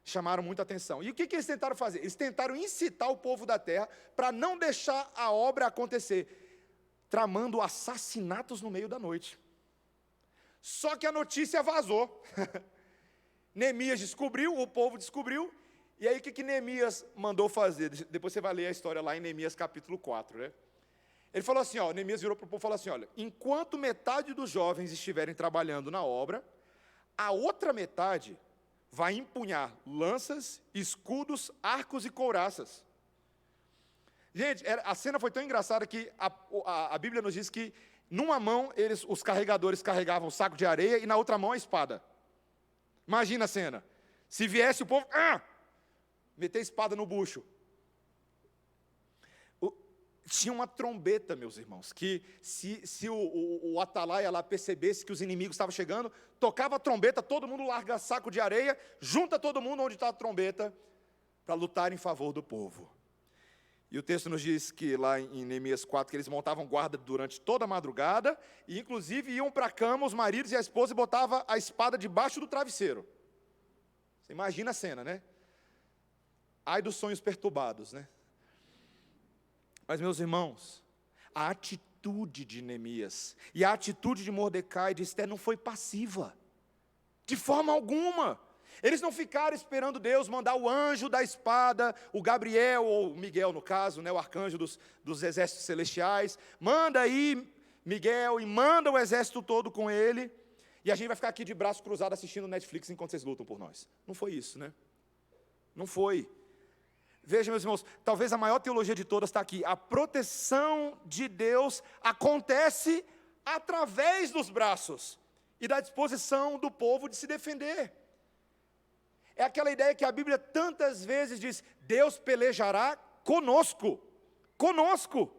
chamaram muita atenção. E o que eles tentaram fazer? Eles tentaram incitar o povo da terra para não deixar a obra acontecer, tramando assassinatos no meio da noite. Só que a notícia vazou. Neemias descobriu, o povo descobriu, e aí o que Neemias mandou fazer? Depois você vai ler a história lá em Neemias capítulo 4, né? Ele falou assim, Neemias virou para o povo e falou assim, olha, enquanto metade dos jovens estiverem trabalhando na obra, a outra metade vai empunhar lanças, escudos, arcos e couraças. Gente, a cena foi tão engraçada que a Bíblia nos diz que numa mão os carregadores carregavam o saco de areia e na outra mão a espada. Imagina a cena. Se viesse o povo, meter a espada no bucho. Tinha uma trombeta, meus irmãos, que se o atalaia lá percebesse que os inimigos estavam chegando, tocava a trombeta, todo mundo larga saco de areia, junta todo mundo onde está a trombeta, para lutar em favor do povo. E o texto nos diz que lá em Neemias 4, que eles montavam guarda durante toda a madrugada, e inclusive iam para a cama, os maridos e a esposa, e botavam a espada debaixo do travesseiro. Você imagina a cena, né? Ai dos sonhos perturbados, né? Mas, meus irmãos, a atitude de Neemias e a atitude de Mordecai e de Ester não foi passiva, de forma alguma. Eles não ficaram esperando Deus mandar o anjo da espada, o Gabriel, ou Miguel no caso, né, o arcanjo dos exércitos celestiais. Manda aí, Miguel, e manda o exército todo com ele, e a gente vai ficar aqui de braço cruzado assistindo Netflix enquanto vocês lutam por nós. Não foi isso, né? Não foi. Veja, meus irmãos, talvez a maior teologia de todas está aqui. A proteção de Deus acontece através dos braços e da disposição do povo de se defender. É aquela ideia que a Bíblia tantas vezes diz: Deus pelejará conosco. Conosco.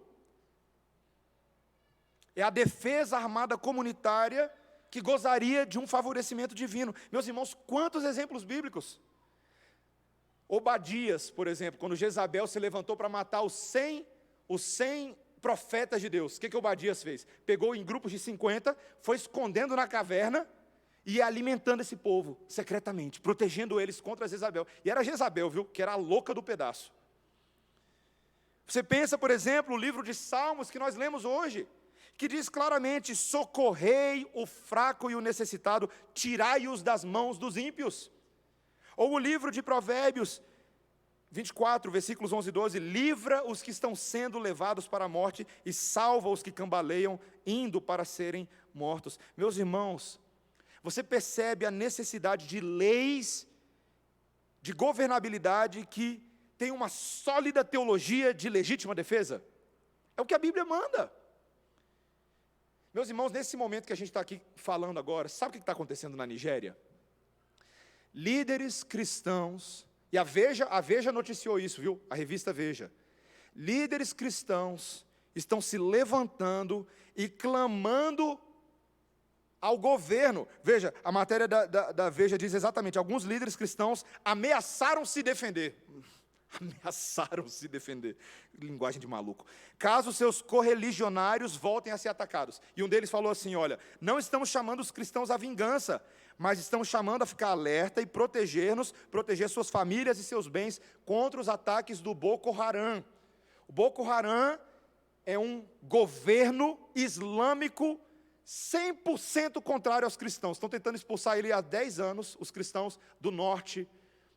É a defesa armada comunitária que gozaria de um favorecimento divino. Meus irmãos, quantos exemplos bíblicos? Obadias, por exemplo, quando Jezabel se levantou para matar os 100 profetas de Deus, o que Obadias fez? Pegou em grupos de 50, foi escondendo na caverna e alimentando esse povo secretamente, protegendo eles contra Jezabel. E era Jezabel, viu, que era a louca do pedaço. Você pensa, por exemplo, o livro de Salmos que nós lemos hoje, que diz claramente: socorrei o fraco e o necessitado, tirai-os das mãos dos ímpios. Ou o livro de Provérbios 24, versículos 11 e 12, livra os que estão sendo levados para a morte e salva os que cambaleiam, indo para serem mortos. Meus irmãos, você percebe a necessidade de leis de governabilidade que tem uma sólida teologia de legítima defesa? É o que a Bíblia manda. Meus irmãos, nesse momento que a gente está aqui falando agora, sabe o que está acontecendo na Nigéria? Líderes cristãos, e a Veja noticiou isso, viu? A revista Veja. Líderes cristãos estão se levantando e clamando ao governo. Veja, a matéria da Veja diz exatamente: alguns líderes cristãos ameaçaram se defender. Ameaçaram se defender. Linguagem de maluco. Caso seus correligionários voltem a ser atacados. E um deles falou assim: olha, não estamos chamando os cristãos à vingança, mas estamos chamando a ficar alerta e proteger suas famílias e seus bens contra os ataques do Boko Haram. O Boko Haram é um governo islâmico 100% contrário aos cristãos. Estão tentando expulsar ele há 10 anos, os cristãos do norte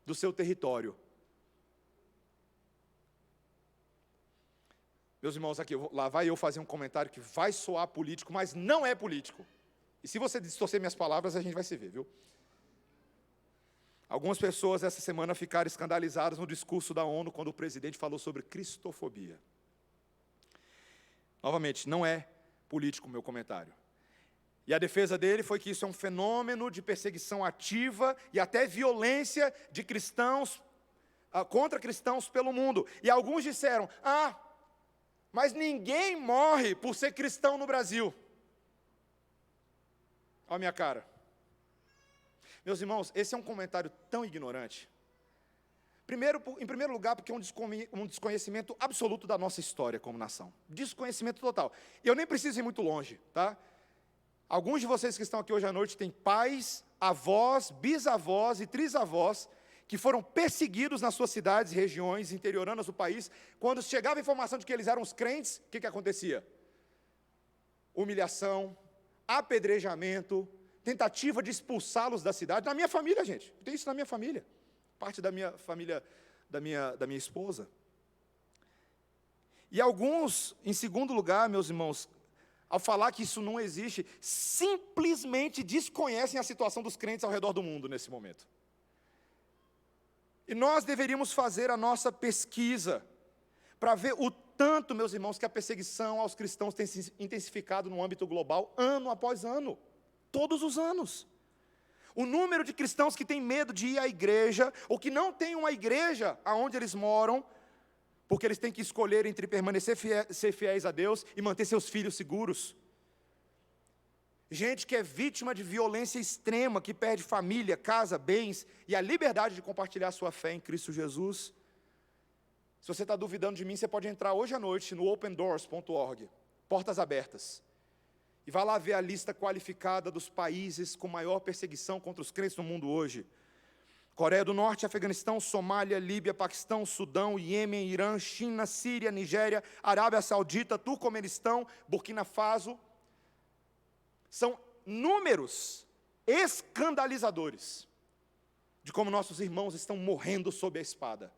do seu território. Meus irmãos, aqui, lá vai eu fazer um comentário que vai soar político, mas não é político. E se você distorcer minhas palavras, a gente vai se ver, viu? Algumas pessoas essa semana ficaram escandalizadas no discurso da ONU, quando o presidente falou sobre cristofobia. Novamente, não é político o meu comentário. E a defesa dele foi que isso é um fenômeno de perseguição ativa e até violência de cristãos, contra cristãos pelo mundo. E alguns disseram: mas ninguém morre por ser cristão no Brasil. Olha a minha cara. Meus irmãos, esse é um comentário tão ignorante. Em primeiro lugar, porque é um desconhecimento absoluto da nossa história como nação. Desconhecimento total. E eu nem preciso ir muito longe, tá? Alguns de vocês que estão aqui hoje à noite têm pais, avós, bisavós e trisavós que foram perseguidos nas suas cidades, regiões interioranas do país. Quando chegava a informação de que eles eram os crentes, o que acontecia? Humilhação, apedrejamento, tentativa de expulsá-los da cidade. Na minha família, gente, tem isso na minha família, parte da minha família, da minha esposa. E alguns, em segundo lugar, meus irmãos, ao falar que isso não existe, simplesmente desconhecem a situação dos crentes ao redor do mundo nesse momento. E nós deveríamos fazer a nossa pesquisa para ver o tanto, meus irmãos, que a perseguição aos cristãos tem se intensificado no âmbito global, ano após ano, todos os anos. O número de cristãos que têm medo de ir à igreja, ou que não têm uma igreja aonde eles moram, porque eles têm que escolher entre permanecer ser fiéis a Deus e manter seus filhos seguros. Gente que é vítima de violência extrema, que perde família, casa, bens e a liberdade de compartilhar sua fé em Cristo Jesus. Se você está duvidando de mim, você pode entrar hoje à noite no opendoors.org, portas abertas, e vai lá ver a lista qualificada dos países com maior perseguição contra os crentes no mundo hoje. Coreia do Norte, Afeganistão, Somália, Líbia, Paquistão, Sudão, Iêmen, Irã, China, Síria, Nigéria, Arábia Saudita, Turcomenistão, Burkina Faso. São números escandalizadores de como nossos irmãos estão morrendo sob a espada,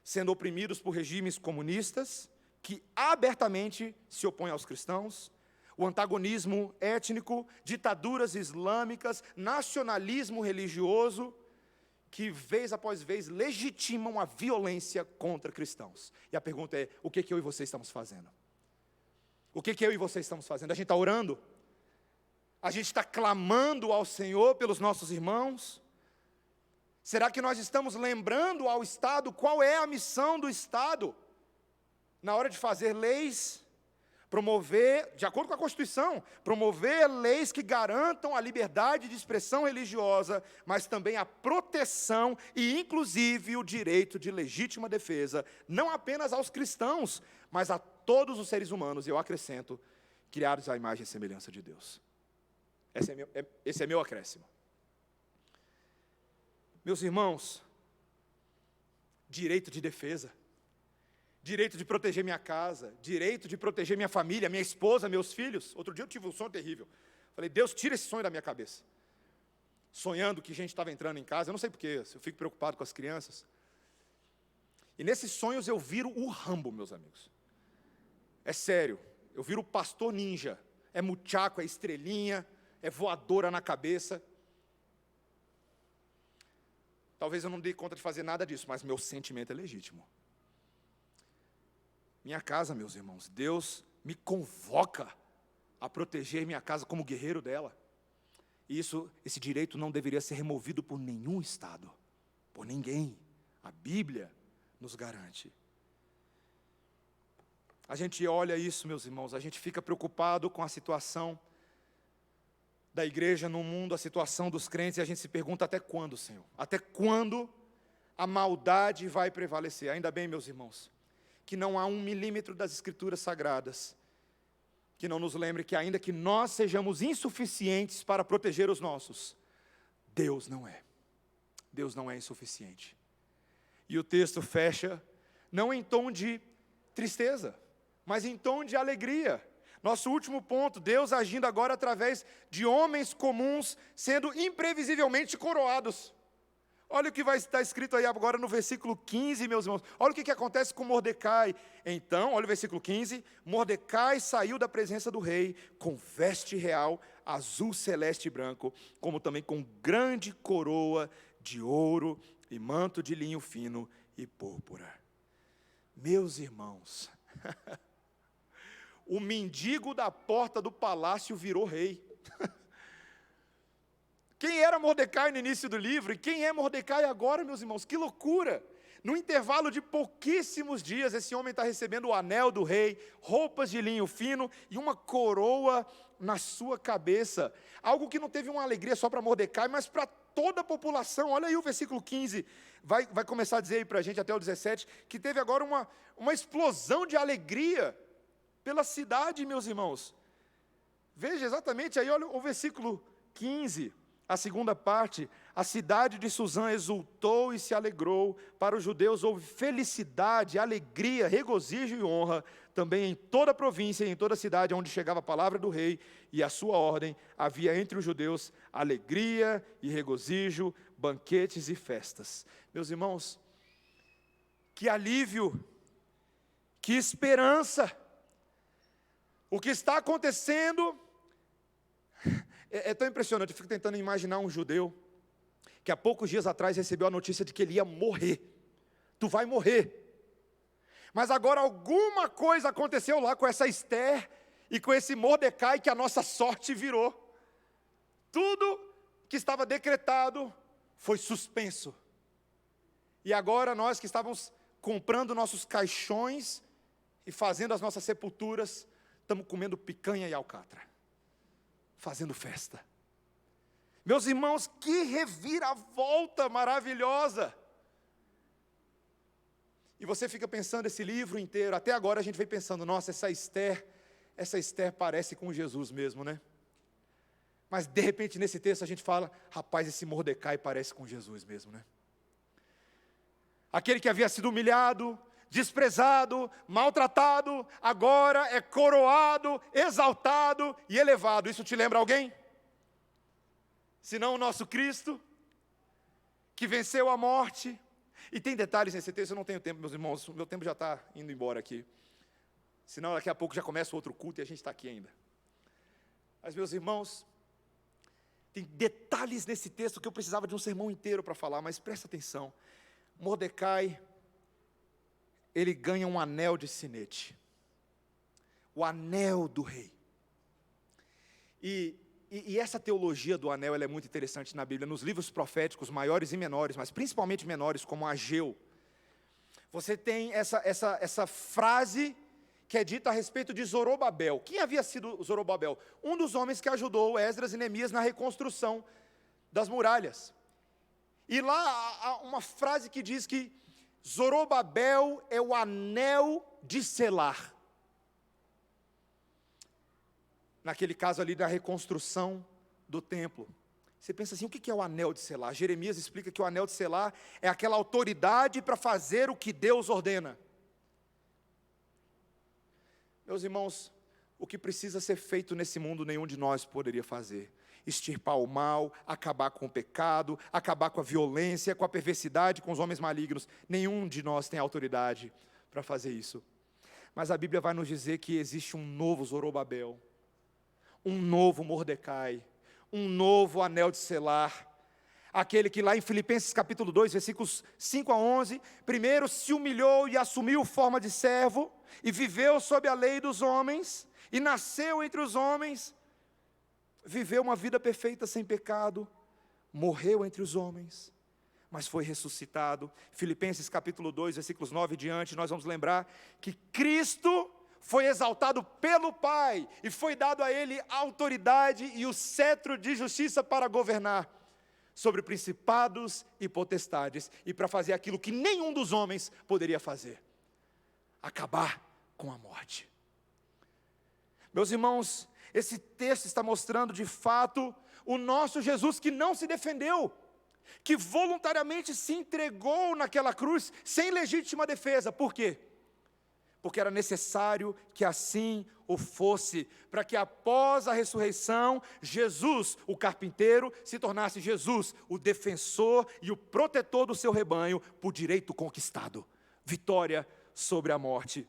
sendo oprimidos por regimes comunistas que abertamente se opõem aos cristãos, o antagonismo étnico, ditaduras islâmicas, nacionalismo religioso, que vez após vez legitimam a violência contra cristãos. E a pergunta é: o que eu e você estamos fazendo? O que eu e você estamos fazendo? A gente está orando? A gente está clamando ao Senhor pelos nossos irmãos? Será que nós estamos lembrando ao Estado qual é a missão do Estado? Na hora de fazer leis, promover, de acordo com a Constituição, promover leis que garantam a liberdade de expressão religiosa, mas também a proteção e, inclusive, o direito de legítima defesa, não apenas aos cristãos, mas a todos os seres humanos, e eu acrescento, criados à imagem e semelhança de Deus. Esse é meu acréscimo. Meus irmãos, direito de defesa, direito de proteger minha casa, direito de proteger minha família, minha esposa, meus filhos. Outro dia eu tive um sonho terrível. Falei, Deus, tira esse sonho da minha cabeça. Sonhando que gente estava entrando em casa, eu não sei porquê, eu fico preocupado com as crianças. E nesses sonhos eu viro o Rambo, meus amigos. É sério, eu viro o pastor ninja. É muchaco, é estrelinha, é voadora na cabeça. Talvez eu não dê conta de fazer nada disso, mas meu sentimento é legítimo. Minha casa, meus irmãos, Deus me convoca a proteger minha casa como guerreiro dela. E esse direito não deveria ser removido por nenhum Estado, por ninguém. A Bíblia nos garante. A gente olha isso, meus irmãos, a gente fica preocupado com a situação da igreja no mundo, a situação dos crentes, e a gente se pergunta até quando, Senhor? Até quando a maldade vai prevalecer? Ainda bem, meus irmãos, que não há 1 milímetro das Escrituras Sagradas que não nos lembre que ainda que nós sejamos insuficientes para proteger os nossos, Deus não é. Deus não é insuficiente. E o texto fecha, não em tom de tristeza, mas em tom de alegria. Nosso último ponto, Deus agindo agora através de homens comuns, sendo imprevisivelmente coroados. Olha o que vai estar escrito aí agora no versículo 15, meus irmãos. Olha o que acontece com Mordecai. Então, olha o versículo 15. Mordecai saiu da presença do rei com veste real, azul, celeste e branco, como também com grande coroa de ouro e manto de linho fino e púrpura. Meus irmãos, o mendigo da porta do palácio virou rei. Quem era Mordecai no início do livro e quem é Mordecai agora, meus irmãos? Que loucura! No intervalo de pouquíssimos dias, esse homem está recebendo o anel do rei, roupas de linho fino e uma coroa na sua cabeça. Algo que não teve uma alegria só para Mordecai, mas para toda a população. Olha aí o versículo 15, vai começar a dizer aí para a gente até o 17, que teve agora uma explosão de alegria pela cidade, meus irmãos. Veja exatamente aí, olha o versículo 15. A segunda parte, a cidade de Suzã exultou e se alegrou, para os judeus houve felicidade, alegria, regozijo e honra, também em toda a província e em toda a cidade onde chegava a palavra do rei e a sua ordem, havia entre os judeus alegria e regozijo, banquetes e festas. Meus irmãos, que alívio, que esperança, o que está acontecendo é tão impressionante. Eu fico tentando imaginar um judeu que há poucos dias atrás recebeu a notícia de que ele ia morrer. Tu vai morrer. Mas agora alguma coisa aconteceu lá com essa Esther e com esse Mordecai que a nossa sorte virou. Tudo que estava decretado foi suspenso. E agora nós que estávamos comprando nossos caixões e fazendo as nossas sepulturas, estamos comendo picanha e alcatra, fazendo festa. Meus irmãos, que reviravolta maravilhosa! E você fica pensando esse livro inteiro, até agora a gente vem pensando, nossa, essa Esther parece com Jesus mesmo, né? Mas de repente nesse texto a gente fala, rapaz, esse Mordecai parece com Jesus mesmo, né? Aquele que havia sido humilhado, desprezado, maltratado, agora é coroado, exaltado e elevado. Isso te lembra alguém? Senão o nosso Cristo, que venceu a morte. E tem detalhes nesse texto, eu não tenho tempo, meus irmãos, o meu tempo já está indo embora aqui. Senão daqui a pouco já começa outro culto e a gente está aqui ainda. Mas meus irmãos, tem detalhes nesse texto que eu precisava de um sermão inteiro para falar, mas presta atenção. Mordecai, ele ganha um anel de sinete, o anel do rei. E E essa teologia do anel ela é muito interessante na Bíblia, nos livros proféticos maiores e menores, mas principalmente menores, como Ageu. Você tem essa frase que é dita a respeito de Zorobabel. Quem havia sido Zorobabel? Um dos homens que ajudou Esdras e Neemias na reconstrução das muralhas. E lá há uma frase que diz que Zorobabel é o anel de selar. Naquele caso ali da reconstrução do templo. Você pensa assim, o que é o anel de selar? Jeremias explica que o anel de selar é aquela autoridade para fazer o que Deus ordena. Meus irmãos, o que precisa ser feito nesse mundo, nenhum de nós poderia fazer. Extirpar o mal, acabar com o pecado, acabar com a violência, com a perversidade, com os homens malignos. Nenhum de nós tem autoridade para fazer isso. Mas a Bíblia vai nos dizer que existe um novo Zorobabel, um novo Mordecai, um novo anel de selar, aquele que lá em Filipenses capítulo 2, versículos 5 a 11, primeiro se humilhou e assumiu forma de servo, e viveu sob a lei dos homens, e nasceu entre os homens, viveu uma vida perfeita sem pecado, morreu entre os homens, mas foi ressuscitado. Filipenses capítulo 2, versículos 9 e diante, nós vamos lembrar que Cristo foi exaltado pelo Pai, e foi dado a Ele a autoridade e o cetro de justiça para governar sobre principados e potestades, e para fazer aquilo que nenhum dos homens poderia fazer, acabar com a morte. Meus irmãos, esse texto está mostrando de fato o nosso Jesus que não se defendeu, que voluntariamente se entregou naquela cruz sem legítima defesa. Por quê? Porque era necessário que assim o fosse, para que após a ressurreição, Jesus, o carpinteiro, se tornasse Jesus, o defensor e o protetor do seu rebanho, por direito conquistado, vitória sobre a morte.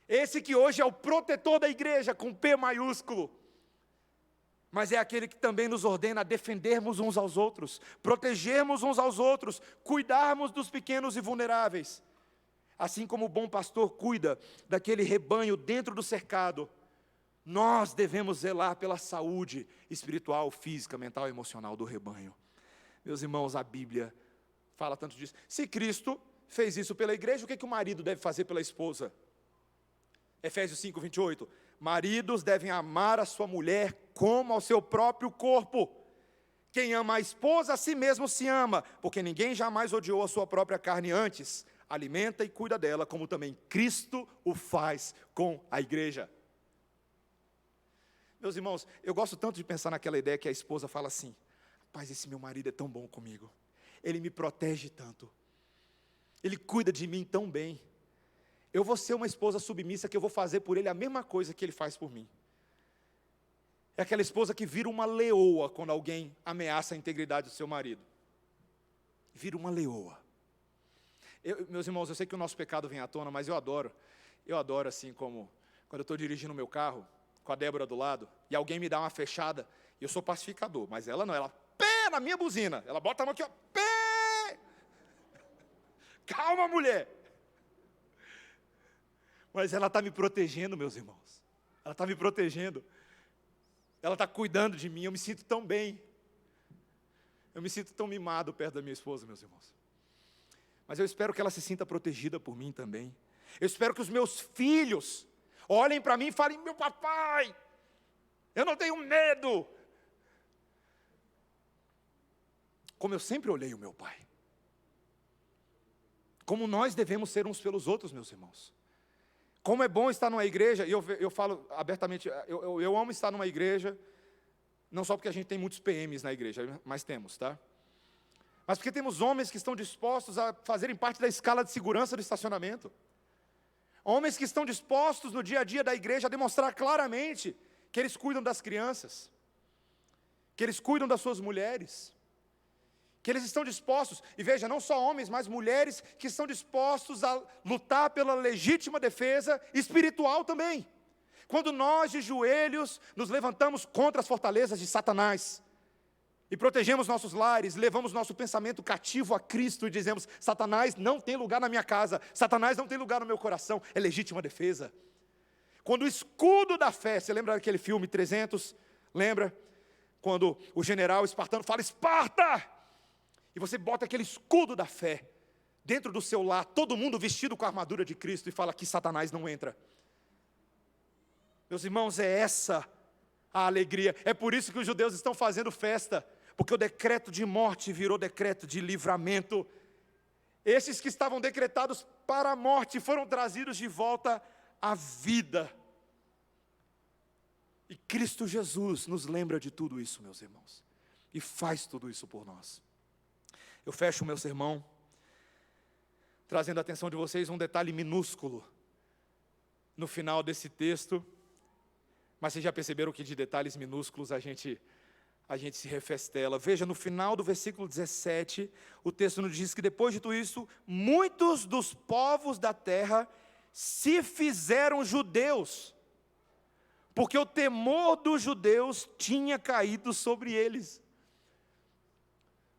Esse que hoje é o protetor da igreja, com P maiúsculo, mas é aquele que também nos ordena a defendermos uns aos outros, protegermos uns aos outros, cuidarmos dos pequenos e vulneráveis. Assim como o bom pastor cuida daquele rebanho dentro do cercado, nós devemos zelar pela saúde espiritual, física, mental e emocional do rebanho. Meus irmãos, a Bíblia fala tanto disso. Se Cristo fez isso pela igreja, o que o marido deve fazer pela esposa? Efésios 5, 28. Maridos devem amar a sua mulher como ao seu próprio corpo. Quem ama a esposa, a si mesmo se ama, porque ninguém jamais odiou a sua própria carne, antes alimenta e cuida dela, como também Cristo o faz com a igreja. Meus irmãos, eu gosto tanto de pensar naquela ideia que a esposa fala assim: rapaz, esse meu marido é tão bom comigo, ele me protege tanto, ele cuida de mim tão bem, eu vou ser uma esposa submissa que eu vou fazer por ele a mesma coisa que ele faz por mim. É aquela esposa que vira uma leoa quando alguém ameaça a integridade do seu marido. Vira uma leoa. Meus irmãos, eu sei que o nosso pecado vem à tona, mas eu adoro assim, como quando eu estou dirigindo o meu carro, com a Débora do lado, e alguém me dá uma fechada, e eu sou pacificador, mas ela não, ela pé na minha buzina, ela bota a mão aqui, ó, pé, calma, mulher, mas ela está me protegendo, meus irmãos, ela está me protegendo, ela está cuidando de mim, eu me sinto tão bem, eu me sinto tão mimado perto da minha esposa, meus irmãos. Mas eu espero que ela se sinta protegida por mim também. Eu espero que os meus filhos olhem para mim e falem: meu papai, eu não tenho medo. Como eu sempre olhei o meu pai. Como nós devemos ser uns pelos outros, meus irmãos. Como é bom estar numa igreja, e eu falo abertamente, eu amo estar numa igreja, não só porque a gente tem muitos PMs na igreja, mas temos, tá? Mas porque temos homens que estão dispostos a fazerem parte da escala de segurança do estacionamento. Homens que estão dispostos no dia a dia da igreja a demonstrar claramente que eles cuidam das crianças, que eles cuidam das suas mulheres, que eles estão dispostos, e veja, não só homens, mas mulheres que estão dispostos a lutar pela legítima defesa espiritual também. Quando nós de joelhos nos levantamos contra as fortalezas de Satanás, e protegemos nossos lares, levamos nosso pensamento cativo a Cristo e dizemos: Satanás não tem lugar na minha casa, Satanás não tem lugar no meu coração, é legítima defesa. Quando o escudo da fé, você lembra daquele filme 300 Lembra? Quando o general espartano fala, Esparta! E você bota aquele escudo da fé dentro do seu lar, todo mundo vestido com a armadura de Cristo, e fala que Satanás não entra. Meus irmãos, é essa a alegria. É por isso que os judeus estão fazendo festa, porque o decreto de morte virou decreto de livramento. Esses que estavam decretados para a morte foram trazidos de volta à vida. E Cristo Jesus nos lembra de tudo isso, meus irmãos, e faz tudo isso por nós. Eu fecho o meu sermão trazendo a atenção de vocês um detalhe minúsculo no final desse texto, mas vocês já perceberam que de detalhes minúsculos a gente se refestela. Veja, no final do versículo 17, o texto nos diz que depois de tudo isso, muitos dos povos da terra se fizeram judeus, porque o temor dos judeus tinha caído sobre eles.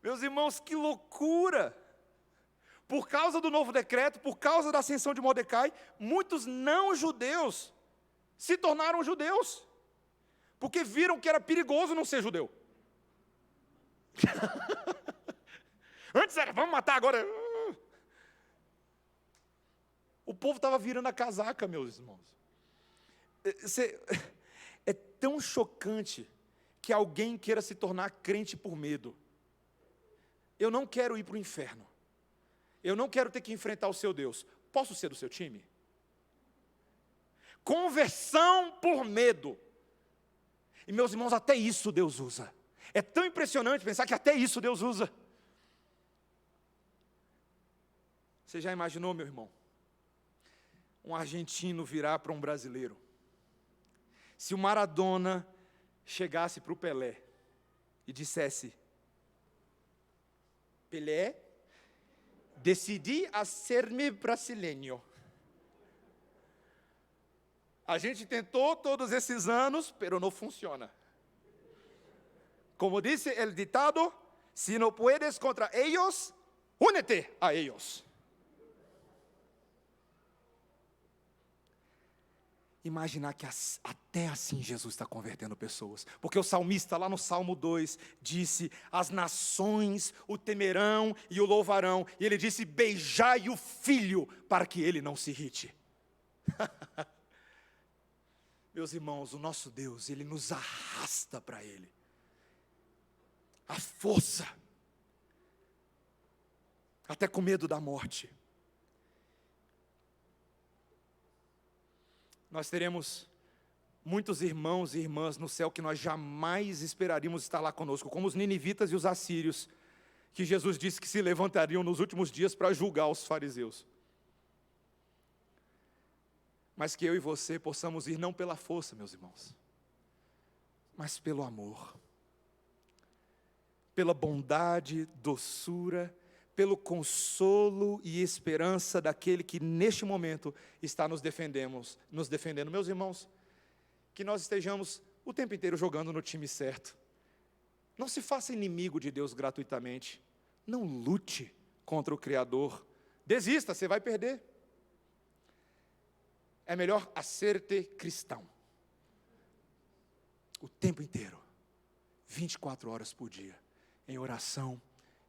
Meus irmãos, que loucura! Por causa do novo decreto, por causa da ascensão de Mordecai, muitos não-judeus se tornaram judeus, porque viram que era perigoso não ser judeu. Antes era, vamos matar, agora... O povo estava virando a casaca, meus irmãos. É tão chocante que alguém queira se tornar crente por medo. Eu não quero ir para o inferno. Eu não quero ter que enfrentar o seu Deus. Posso ser do seu time? Conversão por medo. E meus irmãos, até isso Deus usa. É tão impressionante pensar que até isso Deus usa. Você já imaginou, meu irmão? Um argentino virar para um brasileiro. Se o Maradona chegasse para o Pelé e dissesse, Pelé, decidi a ser-me brasileiro. A gente tentou todos esses anos, pero não funciona. Como disse o ditado, se não puedes contra ellos, únete a ellos. Imaginar que até assim Jesus está convertendo pessoas. Porque o salmista lá no Salmo 2 disse, as nações o temerão e o louvarão. E ele disse, beijai o filho para que ele não se irrite. Meus irmãos, o nosso Deus, Ele nos arrasta para Ele. A força. Até com medo da morte. Nós teremos muitos irmãos e irmãs no céu que nós jamais esperaríamos estar lá conosco, como os ninivitas e os assírios, que Jesus disse que se levantariam nos últimos dias para julgar os fariseus. Mas que eu e você possamos ir não pela força, meus irmãos, mas pelo amor, pela bondade, doçura, pelo consolo e esperança daquele que neste momento está nos defendendo. Meus irmãos, que nós estejamos o tempo inteiro jogando no time certo. Não se faça inimigo de Deus gratuitamente. Não lute contra o Criador. Desista, você vai perder. É melhor ser-te cristão. O tempo inteiro, 24 horas por dia, em oração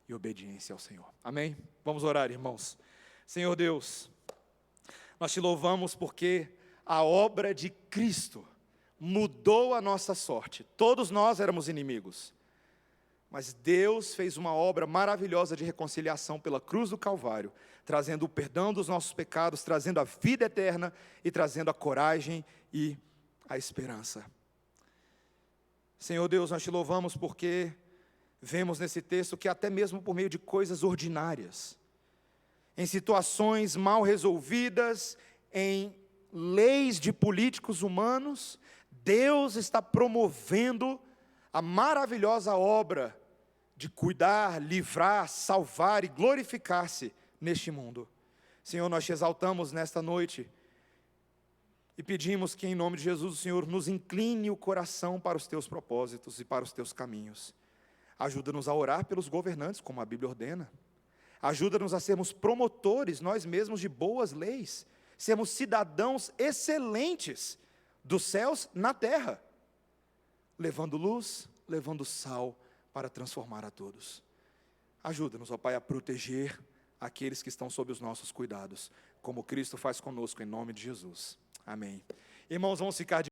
e obediência ao Senhor. Amém? Vamos orar, irmãos. Senhor Deus, nós te louvamos porque a obra de Cristo mudou a nossa sorte. Todos nós éramos inimigos, mas Deus fez uma obra maravilhosa de reconciliação pela cruz do Calvário, trazendo o perdão dos nossos pecados, trazendo a vida eterna e trazendo a coragem e a esperança. Senhor Deus, nós te louvamos porque vemos nesse texto que até mesmo por meio de coisas ordinárias, em situações mal resolvidas, em leis de políticos humanos, Deus está promovendo a maravilhosa obra de cuidar, livrar, salvar e glorificar-se neste mundo. Senhor, nós te exaltamos nesta noite e pedimos que em nome de Jesus o Senhor nos incline o coração para os teus propósitos e para os teus caminhos. Ajuda-nos a orar pelos governantes, como a Bíblia ordena. Ajuda-nos a sermos promotores, nós mesmos, de boas leis. Sermos cidadãos excelentes dos céus na terra. levando luz, levando sal para transformar a todos. Ajuda-nos, ó Pai, a proteger aqueles que estão sob os nossos cuidados, como Cristo faz conosco, em nome de Jesus. Amém. Irmãos, vamos ficar de